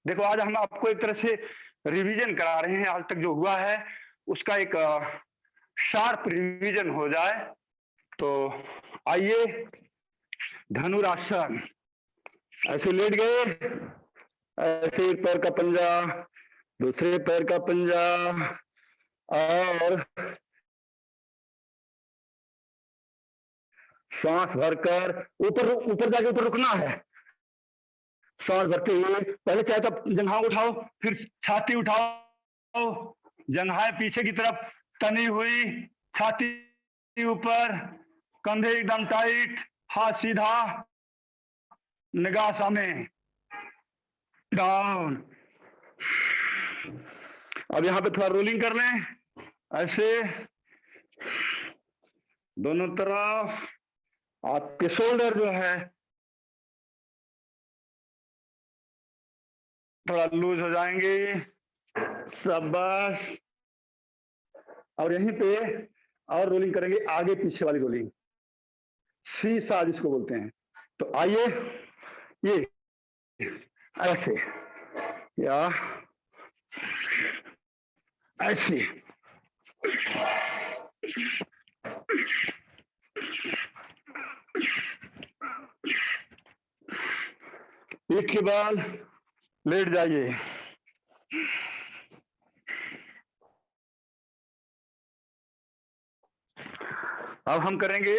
देखो आज हम आपको एक तरह से रिवीजन करा रहे हैं, आज तक जो हुआ है उसका एक शार्प रिवीजन हो जाए। तो आइए धनुरासन। ऐसे लेट गए, ऐसे एक पैर का पंजा, दूसरे पैर का पंजा, और सांस भरकर ऊपर ऊपर जाके ऊपर रुकना है। सांस भरते हुए पहले चाहे तो जंघाएं उठाओ, फिर छाती उठाओ, जंघाएं पीछे की तरफ तनी हुई, छाती ऊपर, कंधे एकदम टाइट, हाथ सीधा, निगाह सामने, डाउन। अब यहां पे थोड़ा रोलिंग कर लें, ऐसे दोनों तरफ। आपके शोल्डर जो है थोड़ा लूज हो जाएंगे, शाबाश। और यहीं पे और रोलिंग करेंगे, आगे पीछे वाली रोलिंग, सीसा जिसको बोलते हैं। तो आइए ये ऐसे या ऐसे, एक के बाद लेट जाइए। अब हम करेंगे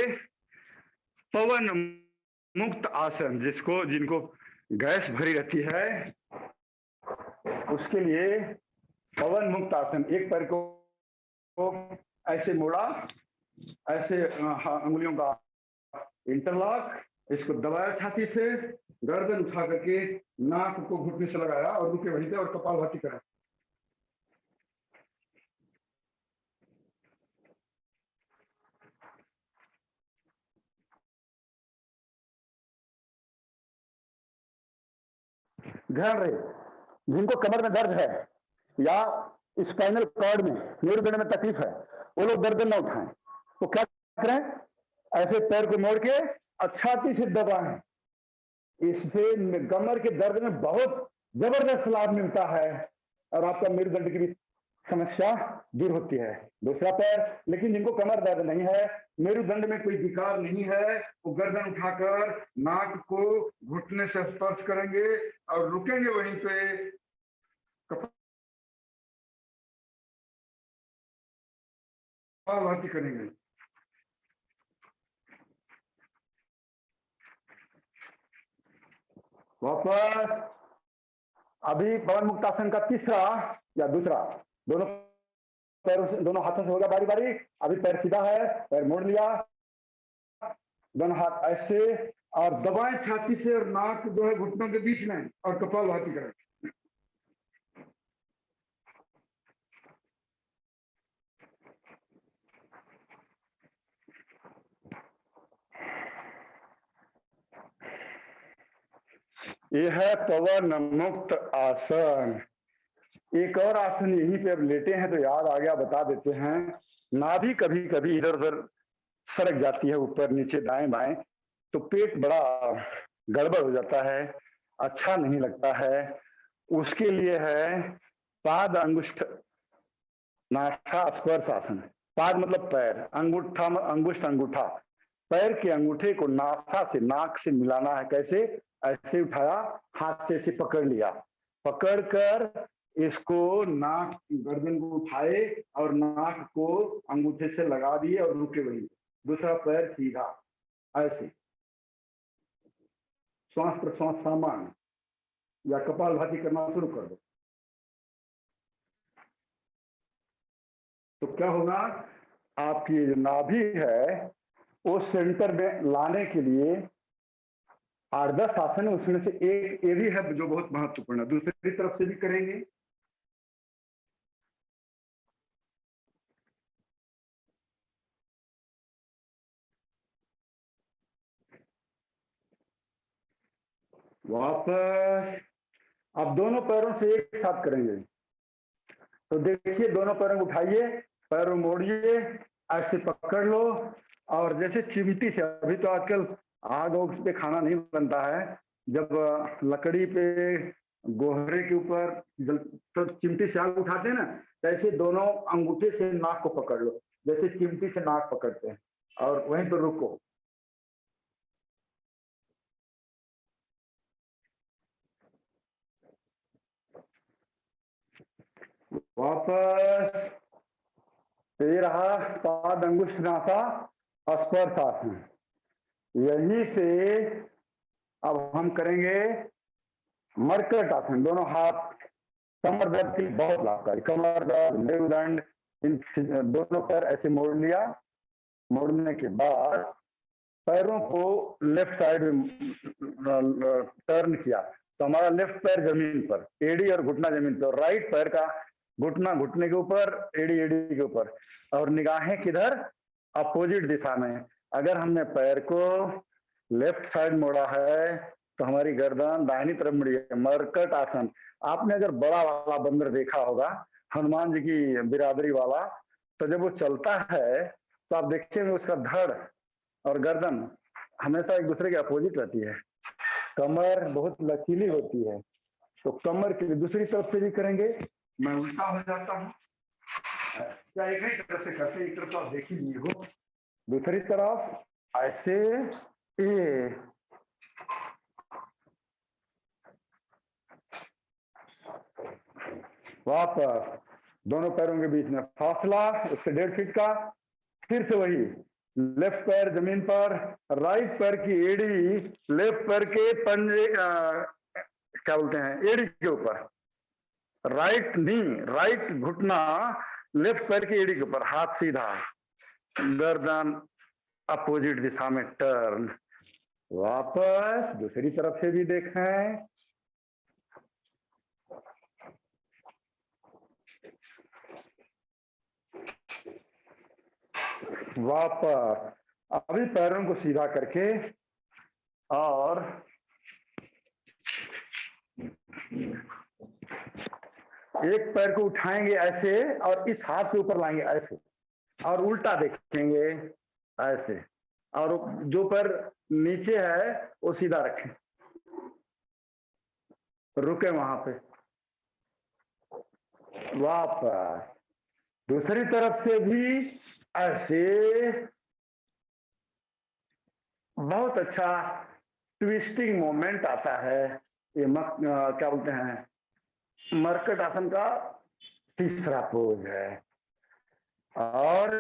पवन मुक्त आसन, जिनको गैस भरी रहती है उसके लिए पवन मुक्त आसन। एक पैर को ऐसे मोड़ा, ऐसे अंगुलियों का इंटरलॉक, इसको दबाया छाती से, गर्दन उठा करके नाक को घुटने से लगाया और रुके वहीं पे और कपालभाति करा। ध्यान रहे, जिनको कमर में दर्द है या स्पाइनल कॉर्ड में, मेरुदंड में तकलीफ है, वो लोग गर्दन न उठाएं। तो क्या करें, ऐसे पैर को मोड़ के छाती से दबाएं। इससे कमर के दर्द में बहुत जबरदस्त लाभ मिलता है और आपका मेरुदंड की भी समस्या दूर होती है। दूसरा पैर, लेकिन जिनको कमर दर्द नहीं है, मेरुदंड में कोई विकार नहीं है, वो गर्दन उठाकर नाक को घुटने से स्पर्श करेंगे और रुकेंगे वहीं पे, कपालभाति करेंगे। वापस अभी पवन मुक्तासन का तीसरा या दूसरा, दोनों पैरों से, दोनों हाथों से होगा बारी बारी। अभी पैर सीधा है, पैर मोड़ लिया, दोनों हाथ ऐसे और दबाएं छाती से और नाक जो है घुटनों के बीच में और कपालभाति करें। यह है पवन मुक्त आसन। एक और आसन यहीं पे अब लेटे हैं तो याद आ गया, बता देते हैं। नाभि कभी कभी इधर उधर सरक जाती है, ऊपर नीचे दाएं बाएं, तो पेट बड़ा गड़बड़ हो जाता है, अच्छा नहीं लगता है। उसके लिए है पाद अंगुष्ठ नासा स्पर्श आसन। पाद मतलब पैर, अंगूठा अंगुष्ठ अंगूठा, पैर के अंगूठे को नासा से, नाक से मिलाना है। कैसे, ऐसे उठाया, हाथ से ऐसे पकड़ लिया, पकड़कर इसको नाक, गर्दन को उठाए और नाक को अंगूठे से लगा दिए और रुके वहीं। दूसरा पैर सीधा, ऐसे श्वास प्रश्वास सामान्य या कपालभाति करना शुरू कर दो। तो क्या होगा, आपकी जो नाभि है वो सेंटर में लाने के लिए 8-10 आसन है, उसमें से एक ये भी है जो बहुत महत्वपूर्ण है। दूसरी तरफ से भी करेंगे। वापस। अब दोनों पैरों से एक साथ करेंगे। तो देखिए, दोनों पैरों को उठाइए, पैरों मोड़िए, ऐसे पकड़ लो, और जैसे चिमटी से, अभी तो आजकल आग उग पे खाना नहीं बनता है, जब लकड़ी पे गोहरे के ऊपर तो चिमटी से आग उठाते हैं ना, तो ऐसे दोनों अंगूठे से नाक को पकड़ लो, जैसे चिमटी से नाक पकड़ते हैं, और वहीं पर रुको। वापस। ये रहा पाद अंगुष्ठ नासा स्पर्शासन। यहीं से अब हम करेंगे मरकट आसन। दोनों हाथ कमर दर्द की बहुत लाभकारी, कमर दर्द, मेरुदंड, इन दोनों पैर ऐसे मोड़ लिया। मोड़ने के बाद पैरों को लेफ्ट साइड में टर्न किया, तो हमारा लेफ्ट पैर जमीन पर, एड़ी और घुटना जमीन पर, राइट पैर का घुटना घुटने के ऊपर, एड़ी एड़ी के ऊपर, और निगाहें किधर? अपोजिट दिशा में। अगर हमने पैर को लेफ्ट साइड मोड़ा है तो हमारी गर्दन दाहिनी तरफ मुड़ी है। मरकट आसन। आपने अगर बड़ा वाला बंदर देखा होगा, हनुमान जी की बिरादरी वाला, तो जब वो चलता है तो आप देखेंगे उसका धड़ और गर्दन हमेशा एक दूसरे के अपोजिट रहती है। कमर बहुत लचीली होती है, तो कमर की दूसरी तरफ से भी करेंगे। मैं उल्टा हो जाता हूँ, क्या एक ही तरफ से करते, एक तरफ तो आप देख ही लिए हो, दूसरी तरफ ऐसे, ये वापस। दोनों पैरों के बीच में फासला उससे 1.5 फीट का। फिर से वही, लेफ्ट पैर जमीन पर, राइट पैर की एड़ी लेफ्ट पैर के पंजे क्या बोलते हैं, एड़ी के ऊपर, राइट नी, राइट घुटना लेफ्ट पैर की एड़ी के ऊपर, हाथ सीधा, गर्दन अपोजिट दिशा में टर्न। वापस दूसरी तरफ से भी देखें। वापस। अभी पैरों को सीधा करके और एक पैर को उठाएंगे ऐसे और इस हाथ के ऊपर लाएंगे ऐसे, और उल्टा देखेंगे ऐसे, और जो पैर नीचे है वो सीधा रखें, रुके वहां पे। वापस दूसरी तरफ से भी ऐसे। बहुत अच्छा ट्विस्टिंग मोमेंट आता है। ये क्या बोलते हैं, मरकट आसन का तीसरा पोज है। और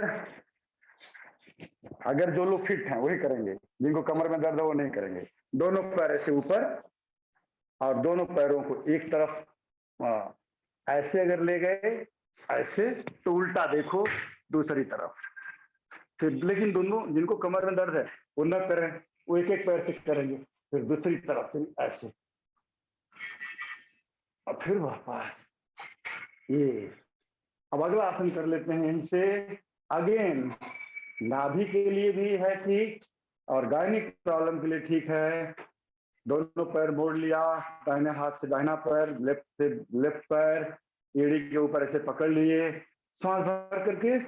अगर जो लोग फिट हैं वही करेंगे, जिनको कमर में दर्द है वो नहीं करेंगे। दोनों पैर ऐसे ऊपर और दोनों पैरों को एक तरफ ऐसे अगर ले गए ऐसे, तो उल्टा देखो दूसरी तरफ। फिर लेकिन दोनों जिनको कमर में दर्द है वो न करें, वो एक एक पैर से करेंगे। फिर दूसरी तरफ से ऐसे, और फिर वापस ये। अब अगला आसन कर लेते हैं इनसे। अगेन नाभि के लिए भी है ठीक, और गायनिक प्रॉब्लम के लिए ठीक है। दोनों पैर मोड़ लिया, दाहिने हाथ से दाहिना पैर, लेफ्ट से लेफ्ट पैर, एड़ी के ऊपर ऐसे पकड़ लिए, सांस भर करके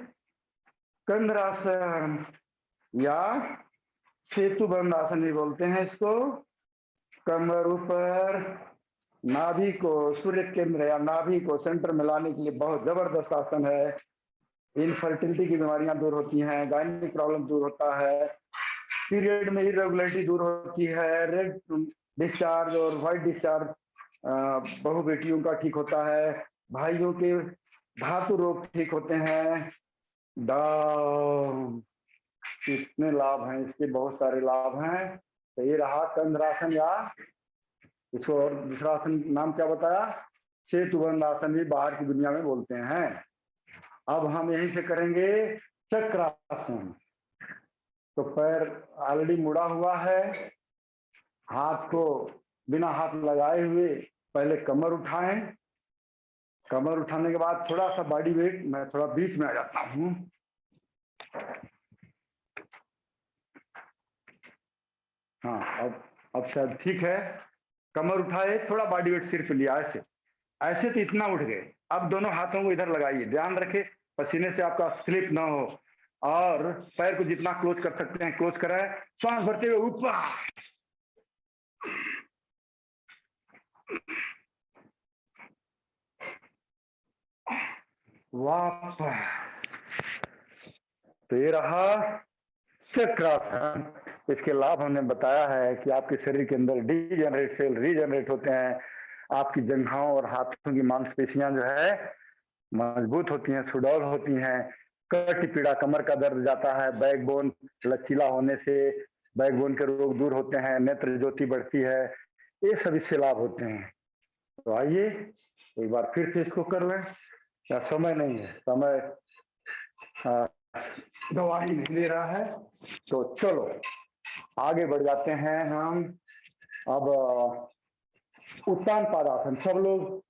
कंद्रासन या सेतुबंध आसन भी बोलते हैं इसको। कमर ऊपर, नाभि को सूर्य केंद्र या नाभि को सेंटर में लाने के लिए बहुत जबरदस्त आसन है। इनफर्टिलिटी की बीमारियां दूर होती हैं, गायनिक प्रॉब्लम दूर होता है, पीरियड में इरेगुलरिटी दूर होती है, रेड डिस्चार्ज और व्हाइट डिस्चार्ज बहु बेटियों का ठीक होता है, भाइयों के धातु रोग ठीक होते हैं। डाउन। कितने लाभ हैं इसके, बहुत सारे लाभ हैं। तो ये रहा कंद्रासन, या इसको और दूसरा आसन नाम क्या बताया, सेतुबंध आसन भी बाहर की दुनिया में बोलते हैं। अब हम यहीं से करेंगे चक्रासन। तो पैर ऑलरेडी मुड़ा हुआ है, हाथ को बिना हाथ लगाए हुए पहले कमर उठाएं। कमर उठाने के बाद थोड़ा सा बॉडी वेट, मैं थोड़ा बीच में आ जाता हूँ। हाँ, अब शायद ठीक है। कमर उठाए, थोड़ा बॉडी वेट सिर पे लिया, ऐसे ऐसे तो इतना उठ गए। अब दोनों हाथों को इधर लगाइए, ध्यान रखें पसीने से आपका स्लिप ना हो, और पैर को जितना क्लोज कर सकते हैं क्लोज कराए। सांस भरते हुए ऊपर, वापस। तो ये रहा चक्रासन। इसके लाभ हमने बताया है कि आपके शरीर के अंदर डीजनरेट सेल रीजनरेट होते हैं, आपकी जंघाओं और हाथों की मांसपेशियां जो है मजबूत होती हैं, सुडौल होती हैं, कटी पीड़ा कमर का दर्द जाता है, बैकबोन लचीला होने से बैकबोन के रोग दूर होते हैं, नेत्र ज्योति बढ़ती है, ये सब इससे लाभ होते हैं। तो आइए एक बार फिर से इसको कर लें। क्या समय नहीं है, समय गवाही नहीं दे रहा है, तो चलो आगे बढ़ जाते हैं हम। अब उत्तान पादासन, सब लोग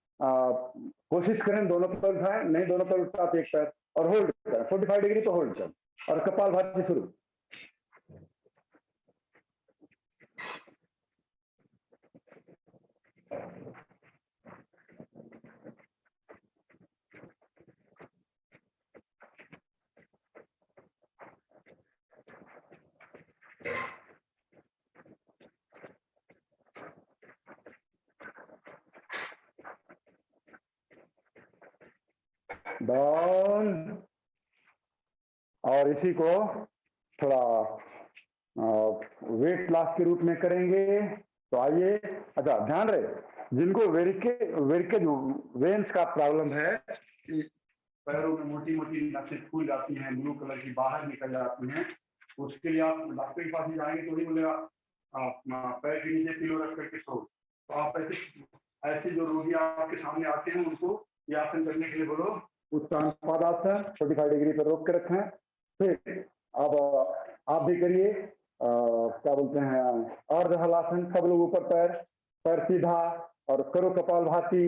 कोशिश करें दोनों पैर उठाएं, नहीं दोनों पैर उठा एक पैर और होल्ड करें 45 डिग्री तो होल्ड करें, और कपालभाति शुरू। डाउन, और इसी को थोड़ा वेट लॉस के रूप में करेंगे। तो आइए, अच्छा ध्यान रहे जिनको वेरिकेज वेन्स का प्रॉब्लम है, पैरों में मोटी मोटी नसें फूल जाती हैं, ब्लू कलर की बाहर निकल जाती हैं, उसके लिए आप डॉक्टर के पास ही जाएंगे तो नहीं बोलेगा आप पैर के नीचे पिलो रख करके सो। तो आप ऐसे जो रोगी आपके सामने आते हैं उनको ये आसन करने के लिए बोलो उत्तान पादासन, 45 डिग्री पर रोक के रखें। फिर अब आप भी करिए क्या बोलते हैं अर्ध हलासन, सब लोग ऊपर पैर सीधा और करो कपालभाति।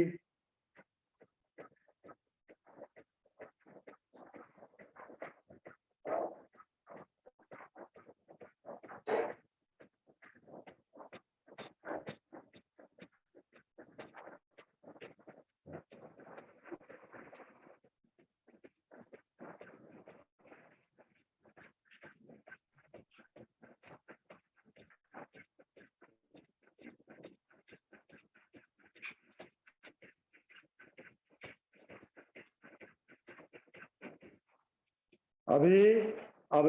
अभी अब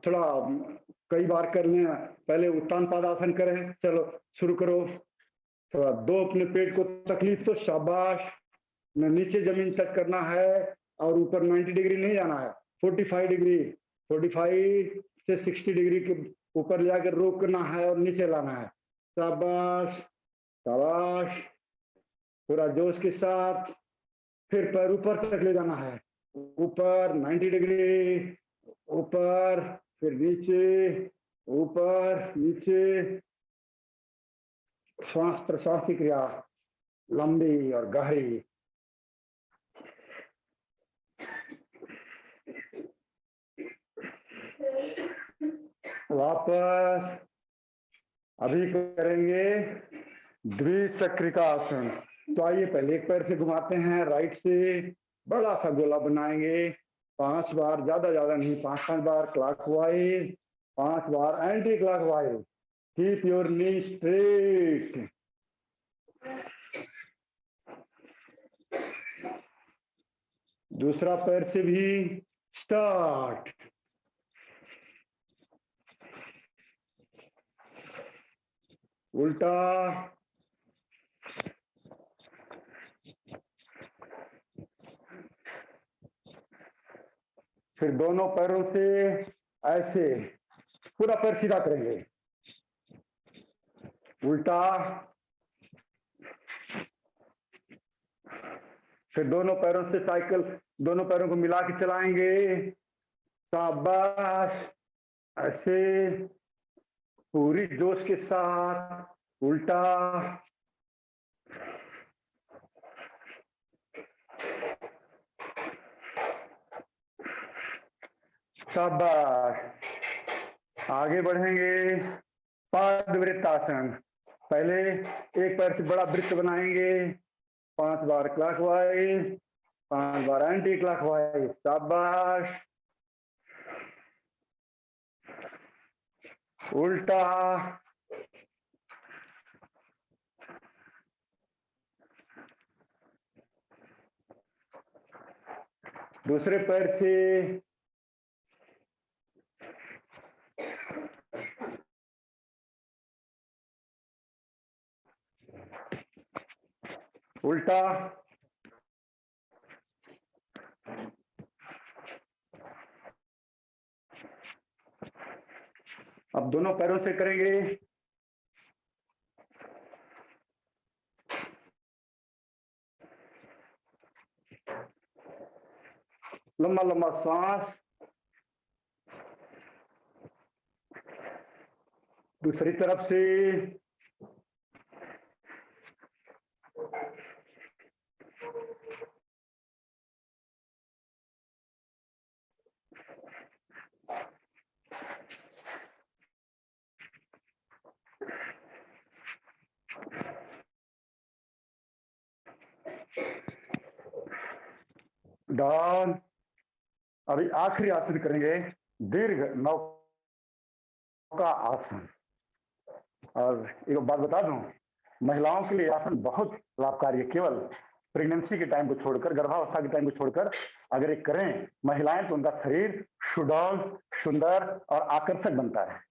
थोड़ा कई बार कर लें, पहले उत्तान पादासन करें। चलो शुरू करो, थोड़ा दो अपने पेट को तकलीफ तो शाबाश, नीचे जमीन टच करना है और ऊपर 90 डिग्री नहीं जाना है, 45 डिग्री, 45 से 60 डिग्री के ऊपर जाकर रोकना है और नीचे लाना है। शाबाश शाबाश, पूरा जोश के साथ। फिर पैर ऊपर तक ले जाना है, ऊपर 90 डिग्री, ऊपर फिर नीचे, ऊपर नीचे। श्वास प्रश्वास की क्रिया लंबी और गहरी। वापस अभी करेंगे द्विचक्रिका आसन। तो आइए पहले एक पैर से घुमाते हैं, राइट से बड़ा सा गोला बनाएंगे 5 बार, ज्यादा नहीं, 5-5 बार क्लॉकवाइज, 5 बार anticlockwise. Keep your knee straight. दूसरा पैर से भी स्टार्ट। उल्टा, फिर दोनों पैरों से ऐसे पूरा पैर सीधा करेंगे, उल्टा, फिर दोनों पैरों से साइकिल, दोनों पैरों को मिला के चलाएंगे, शाबाश, ऐसे पूरी जोश के साथ, उल्टा, शाबाश। आगे बढ़ेंगे पादवृत्तासन। पहले एक पैर से बड़ा वृत्त बनाएंगे, 5 बार क्लॉकवाइज, 5 बार एंटी क्लॉकवाइज। शाबाश। उल्टा, दूसरे पैर से उल्टा, अब दोनों पैरों से करेंगे। लंबा लंबा सांस। दूसरी तरफ से डाउन। अभी आखिरी आसन करेंगे, दीर्घ नौका आसन। और एक बात बता दूं, महिलाओं के लिए आसन बहुत लाभकारी है। केवल प्रेगनेंसी के टाइम को छोड़कर, गर्भावस्था के टाइम को छोड़कर अगर ये करें महिलाएं तो उनका शरीर सुडौल, सुंदर और आकर्षक बनता है।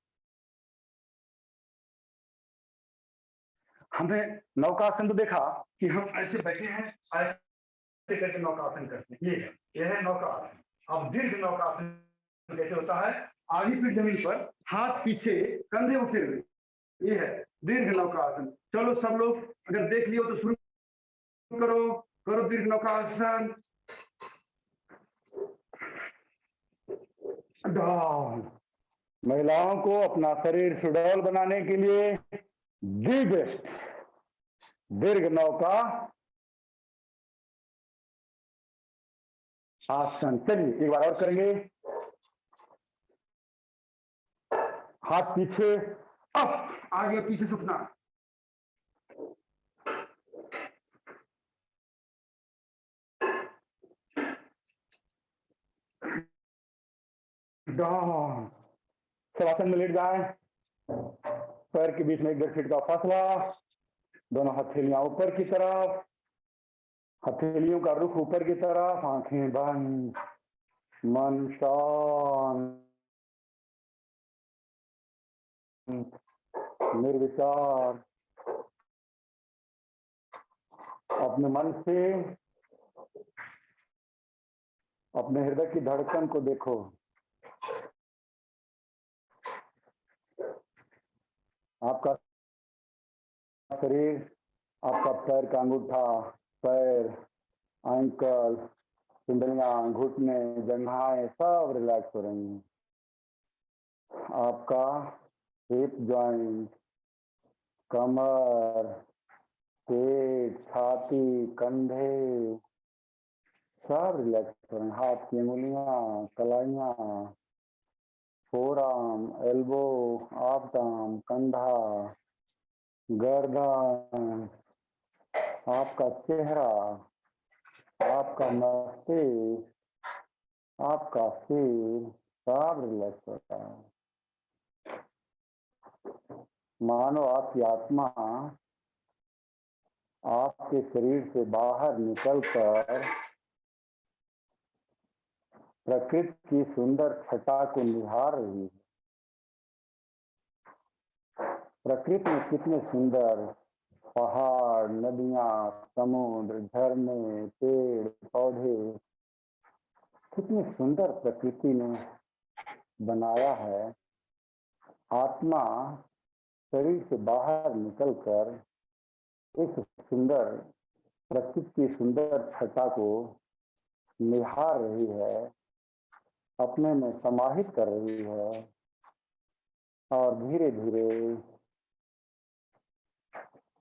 हमने नौकासन तो देखा कि हम ऐसे बैठे हैं, ऐसे करके नौकासन करते हैं। ये है नौकासन। अब दीर्घ नौकासन कैसे होता है? आधी पीठ जमीन पर, हाथ पीछे, कंधे उठे हुए, ये है दीर्घ नौकासन। चलो सब लोग अगर देख लियो तो शुरू करो। करो दीर्घ नौकासन। डाउन। महिलाओं को अपना शरीर सुडौल बनाने के लिए दी बेस्ट दीर्घ नौका आसन। चलिए एक बार और करेंगे। हाथ पीछे, अप, आगे पीछे झुकना। डाउन। शवासन में लेट जाए। पैर के बीच में 1.5 फीट का फासला। दोनों हथेलियां ऊपर की तरफ, हथेलियों का रुख ऊपर की तरफ, आंखें बंद, मन शांत, निर्विचार। अपने मन से अपने हृदय की धड़कन को देखो। आपका शरीर, आपका पैर का अंगूठा, पैर, एंकल, कुंडलियां, घुटने, जंघाएं सब रिलैक्स हो रही हैं। आपका हिप जॉइंट, कमर, पेट, छाती, कंधे सब रिलैक्स हो रहे हैं। हाथ की अंगुलियां, कलाइयां, फोरआर्म, एल्बो, ऑप्टम, कंधा, गर्दन, आपका चेहरा, आपका मस्तिष्क, आपका सिर सब रिलैक्स होता है। मानो आपकी आत्मा आपके शरीर से बाहर निकलकर प्रकृति की सुंदर छटा को निहार रही है। प्रकृति में कितने सुंदर पहाड़, नदियां, समुद्र, झरने, पेड़, पौधे, कितनी सुंदर प्रकृति ने बनाया है। आत्मा शरीर से बाहर निकलकर इस सुंदर प्रकृति की सुंदर छटा को निहार रही है, अपने में समाहित कर रही है और धीरे धीरे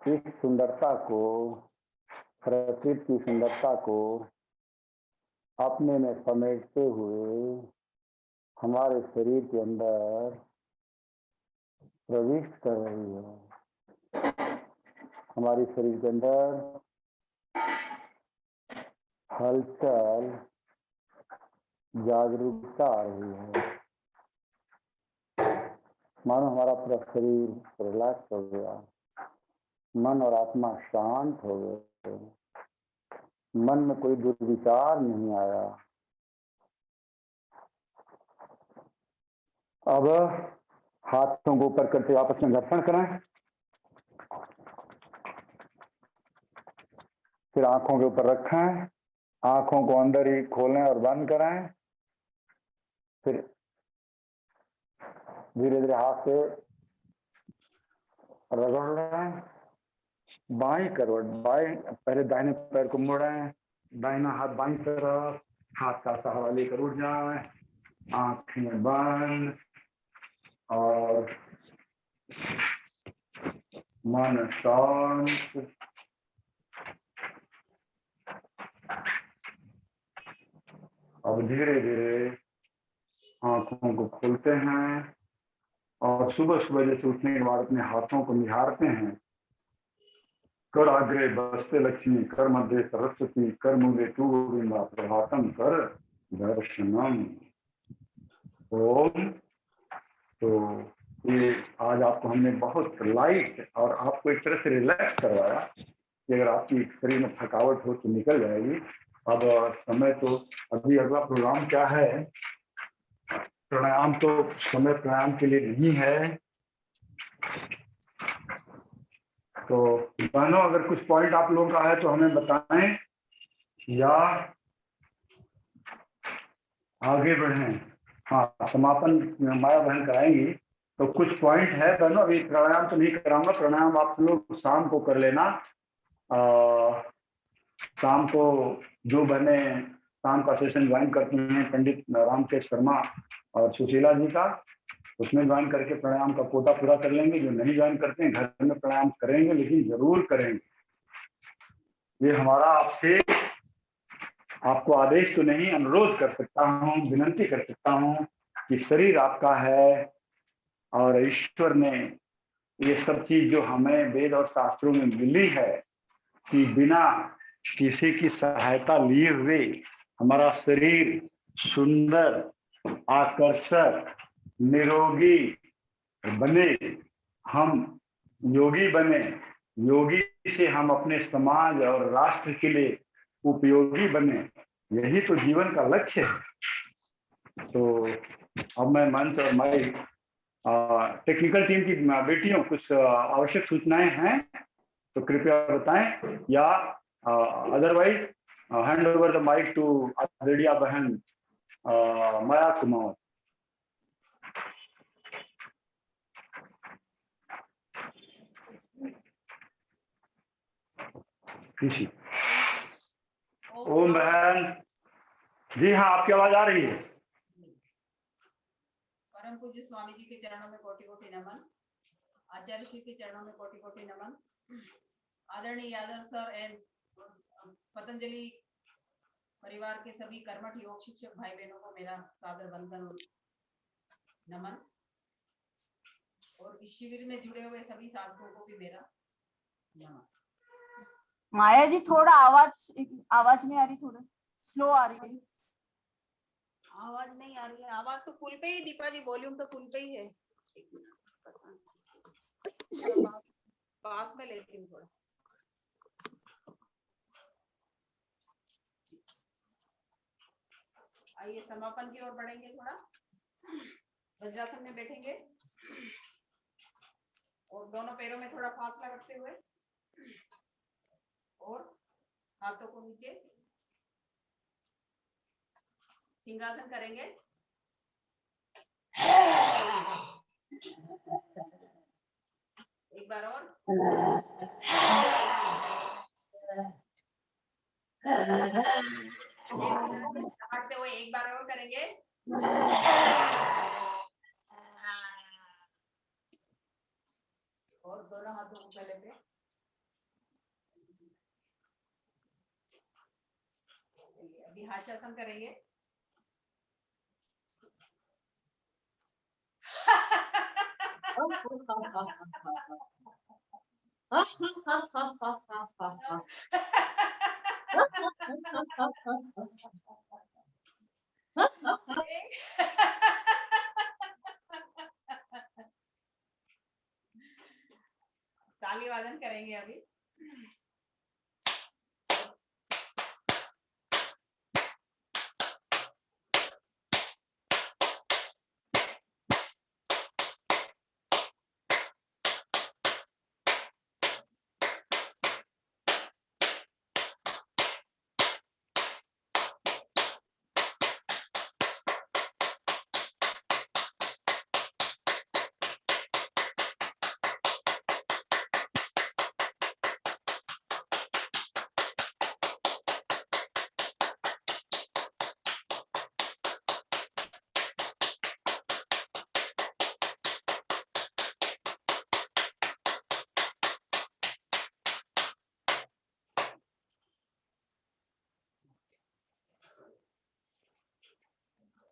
इस सुंदरता को, प्रकृति की सुंदरता को अपने में समेटते हुए हमारे शरीर के अंदर प्रविष्ट कर रही है। हमारी शरीर के अंदर हलचल, जागरूकता आ रही है। मानो हमारा पूरा शरीर रिलैक्स हो गया, मन और आत्मा शांत हो गए, मन में कोई दुर्विचार नहीं आया। अब हाथों को ऊपर करते आपस में घर्षण करें, फिर आंखों के ऊपर रखें, आंखों को अंदर ही खोलें और बंद करें, फिर धीरे धीरे हाथ से रगड़ लें। बाईं करवट, बाएं, पहले दाहिने पैर को मोड़ें, दाहिना हाथ बाईं तरफ, हाथ का सहारा लेकर उठ जाए, आंखें बंद और मन शांत। और धीरे धीरे आंखों को खोलते हैं और सुबह सुबह जैसे उठने के बाद अपने हाथों को निहारते हैं। कर आग्रे बस्ते लक्ष्मी, कर मध्य सरस्वती, कर मूले तू गोविंदा, प्रभातम कर दर्शनम। ओम। तो ये आज आपको हमने बहुत लाइट और आपको एक तरह से रिलैक्स करवाया कि अगर आपकी शरीर में थकावट हो तो निकल जाएगी। अब समय तो अभी अगला प्रोग्राम क्या है, प्राणायाम तो समय प्राणायाम के लिए नहीं है। तो बहनों अगर कुछ पॉइंट आप लोगों का है तो हमें बताएं या आगे बढ़ें। हाँ, समापन माया बहन कराएंगी। तो कुछ पॉइंट है बहनों, अभी प्राणायाम तो नहीं कराऊंगा, प्राणायाम आप लोग शाम को कर लेना। शाम को जो बहने शाम का सेशन ज्वाइन करती हैं पंडित रामकेश शर्मा और सुशीला जी का, उसमें ज्वाइन करके प्राणायाम का कोटा पूरा कर लेंगे। जो नहीं ज्वाइन करते हैं घर में प्राणायाम करेंगे, लेकिन जरूर करेंगे। ये हमारा आपसे, आपको आदेश तो नहीं, अनुरोध कर सकता हूँ, विनंती कर सकता हूँ कि शरीर आपका है और ईश्वर ने ये सब चीज जो हमें वेद और शास्त्रों में मिली है कि बिना किसी की सहायता लिए हुए हमारा शरीर सुंदर, आकर्षक, निरोगी बने, हम योगी बने, योगी से हम अपने समाज और राष्ट्र के लिए उपयोगी बने, यही तो जीवन का लक्ष्य है। तो अब मैं मंच और माइक टेक्निकल टीम की बेटियों कुछ आवश्यक सूचनाएं हैं तो कृपया बताएं, या otherwise hand over the mic to आदरणीय बहन माया कुमार। ओम बहन जी, हाँ आपकी आवाज आ रही है। परम पूज्य स्वामी जी के चरणों में कोटि कोटि नमन, आचार्य श्री के चरणों में कोटि कोटि नमन, आदरणीय यादव सर एंड पतंजलि परिवार के सभी कर्मठ योग शिक्षक भाई बहनों को मेरा सादर वंदन और नमन, और इस शिविर में जुड़े हुए सभी साधकों को भी मेरा नमन। माया जी थोड़ा आवाज नहीं आ रही, थोड़ा स्लो आ रही है। आवाज नहीं आ रही है, आवाज तो फुल पे ही, दीपा जी वॉल्यूम तो फुल पे ही है। पास में लेती हूँ थोड़ा। आइए समापन की ओर बढ़ेंगे, थोड़ा वज्रासन में बैठेंगे और दोनों पैरों में थोड़ा फासला रखते हुए और हाथों को नीचे सिंहासन करेंगे। एक बार और हटते हुए एक बार और करेंगे। और दोनों हाथों को गले पे। अभी हास्यासन करेंगे। ताली वादन करेंगे अभी।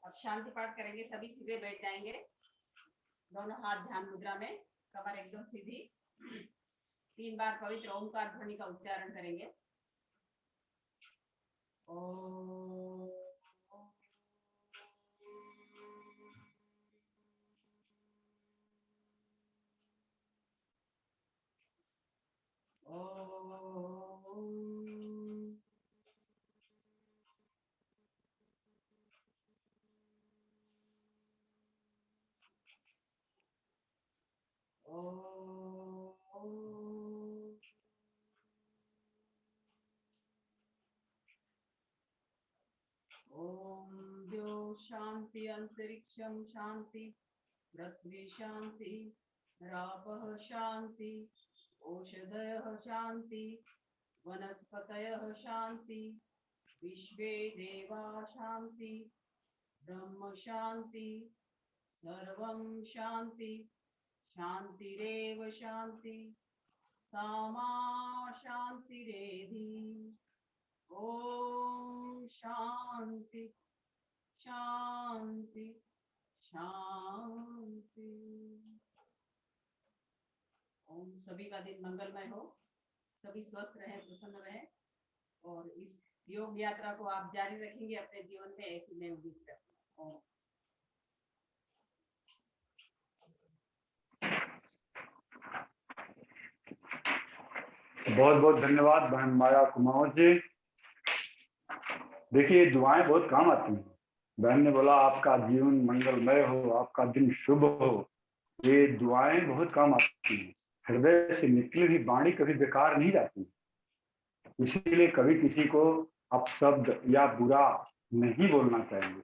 अब शांति पाठ करेंगे, सभी सीधे बैठ जाएंगे, दोनों हाथ ध्यान मुद्रा में, कमर एकदम सीधी। 3 बार पवित्र ओंकार ध्वनि का उच्चारण करेंगे। ओम ओम द्यो शांति अंतरिक्षम शांति पृथ्वी शांति रापः शांति औषधयः शांति वनस्पतयः शांति विश्वे देवा शांति ब्रह्म शांति सर्वं शांति शांतिरेव शांति सामा शांतिरेधि। ओम शांति शांति शांति। ओम सभी का दिन मंगलमय हो, सभी स्वस्थ रहें, प्रसन्न रहें और इस योग यात्रा को आप जारी रखेंगे अपने जीवन में, ऐसी मैं उम्मीद करती हूँ। बहुत बहुत धन्यवाद बहन माया कुमार जी। देखिए दुआएं बहुत काम आती हैं। बहन ने बोला आपका जीवन मंगलमय हो, आपका दिन शुभ हो, ये दुआएं बहुत काम आती हैं। हृदय से निकली हुई वाणी कभी बेकार नहीं जाती, इसीलिए कभी किसी को अपशब्द या बुरा नहीं बोलना चाहिए।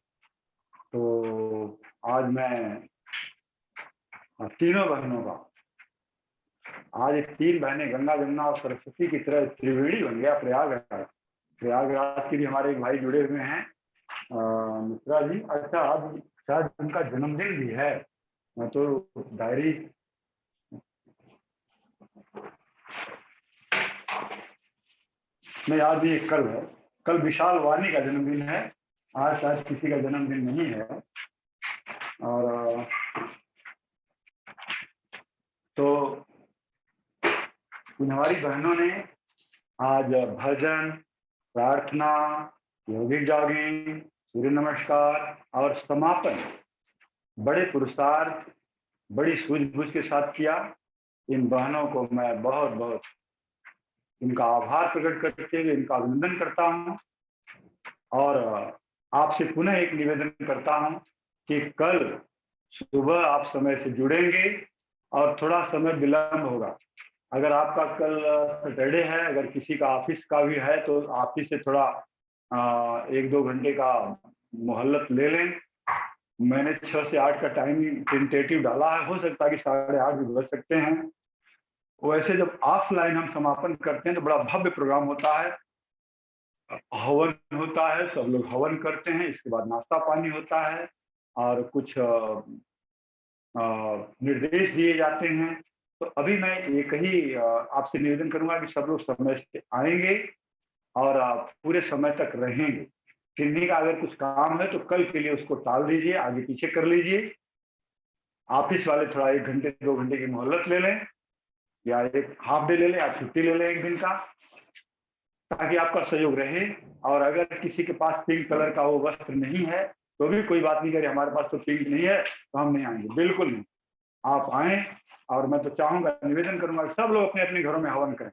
तो आज मैं तीनों बहनों का, आज 3 बहनें गंगा जमुना और सरस्वती की तरह त्रिवेणी बन गया प्रयागराज। प्रयागराज के भी हमारे एक भाई जुड़े हुए हैं मिश्रा जी। अच्छा आज शायद उनका जन्मदिन भी है, मैं तो डायरी में याद ही कल है, कल विशाल वानी का जन्मदिन है, आज शायद किसी का जन्मदिन नहीं है। और तो इन हमारी बहनों ने आज भजन, प्रार्थना, योगिक जॉगिंग, सूर्य नमस्कार और समापन बड़े पुरुषार्थ, बड़ी सूझबूझ के साथ किया। इन बहनों को मैं बहुत बहुत इनका आभार प्रकट करते हुए इनका अभिनंदन करता हूं और आपसे पुनः एक निवेदन करता हूं कि कल सुबह आप समय से जुड़ेंगे और थोड़ा समय विलंब होगा। अगर आपका कल सैटरडे है, अगर किसी का ऑफिस का भी है तो ऑफिस से थोड़ा 1-2 घंटे का मोहल्लत ले लें। मैंने 6 से 8 का टाइम टेंटेटिव डाला है, हो सकता है कि 8:30 भी बज सकते हैं। वैसे जब ऑफलाइन हम समापन करते हैं तो बड़ा भव्य प्रोग्राम होता है, हवन होता है, सब लोग हवन करते हैं, इसके बाद नाश्ता पानी होता है और कुछ निर्देश दिए जाते हैं। तो अभी मैं एक ही आपसे निवेदन करूंगा कि सब लोग समय से आएंगे और पूरे समय तक रहेंगे। किन्हीं का अगर कुछ काम है तो कल के लिए उसको टाल दीजिए, आगे पीछे कर लीजिए। ऑफिस वाले थोड़ा 1 घंटे 2 घंटे की मोहलत ले लें या एक हाफ डे ले लें या छुट्टी ले लें एक दिन का, ताकि आपका सहयोग रहे। और अगर किसी के पास पिंक कलर का वो वस्त्र नहीं है तो भी कोई बात नहीं, करें हमारे पास तो पिंक नहीं है तो हम नहीं आएंगे, बिल्कुल नहीं, आप आए। और मैं तो चाहूंगा, निवेदन करूंगा कि सब लोग अपने अपने घरों में हवन करें।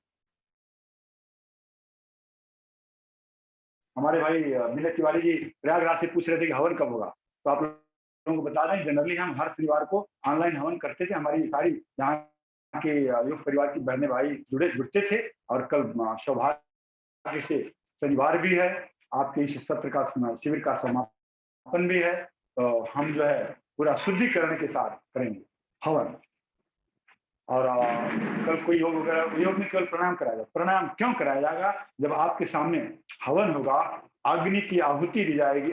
हमारे भाई मिलत तिवारी जी प्रयागराज से पूछ रहे थे कि हवन कब होगा, तो आप लोगों को बता दें, जनरली हम हर शनिवार को ऑनलाइन हवन करते थे। हमारी सारी यहाँ के योग परिवार की बहने भाई जुड़ते थे। और कल सौभाग्य से शनिवार भी है, आपके इस सत्र का शिविर का समापन भी है, तो हम जो है पूरा शुद्धिकरण के साथ करेंगे हवन। और कल कोई योग वगैरह, योग में केवल प्रणाम कराया जाएगा। प्रणाम क्यों कराया जाएगा? जब आपके सामने हवन होगा, अग्नि की आहुति दी जाएगी,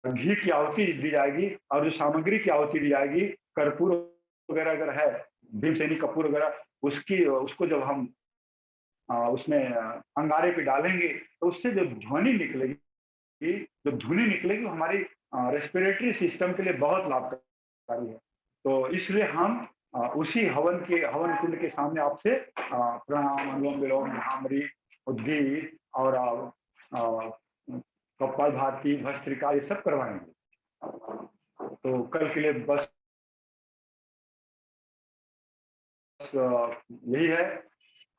घी की आहुति दी जाएगी, और जो सामग्री की आहुति दी जाएगी, कर्पूर वगैरह अगर है, भीमसेनी कपूर वगैरह, उसको जब हम उसमें अंगारे पे डालेंगे तो उससे जो ध्वनि निकलेगी, जो धुनी निकलेगी, वो हमारी रेस्पिरेटरी सिस्टम के लिए बहुत लाभकारी है। तो इसलिए हम उसी हवन कुंड के सामने आपसे प्रणाम, अनुलोम विलोम, भ्रामरी, उद्गीत और कपाल भाती, भस्त्रिका, ये सब करवाएंगे। तो कल के लिए बस यही है,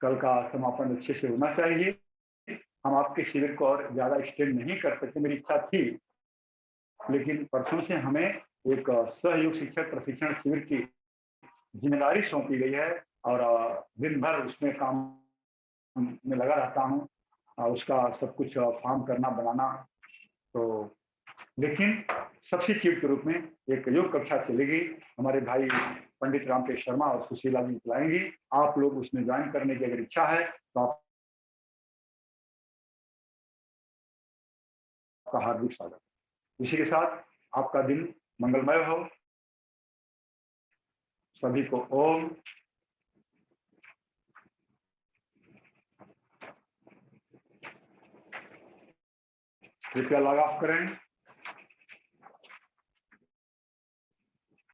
कल का समापन अच्छे से होना चाहिए। हम आपके शिविर को और ज्यादा एक्सटेंड नहीं कर सकते, मेरी इच्छा थी, लेकिन परसों से हमें एक सहयोग शिक्षक प्रशिक्षण शिविर की जिम्मेदारी सौंपी गई है, और दिन भर उसमें काम में लगा रहता हूँ, उसका सब कुछ फॉर्म करना, बनाना। तो लेकिन सब्स्टिट्यूट के रूप में एक योग कक्षा चलेगी, हमारे भाई पंडित रामकेश शर्मा और सुशीला जी चलाएंगी। आप लोग उसमें ज्वाइन करने की अगर इच्छा है तो आपका हार्दिक स्वागत। इसी के साथ आपका दिन मंगलमय हो। सभी को ओम। कृपया लॉग ऑफ करें।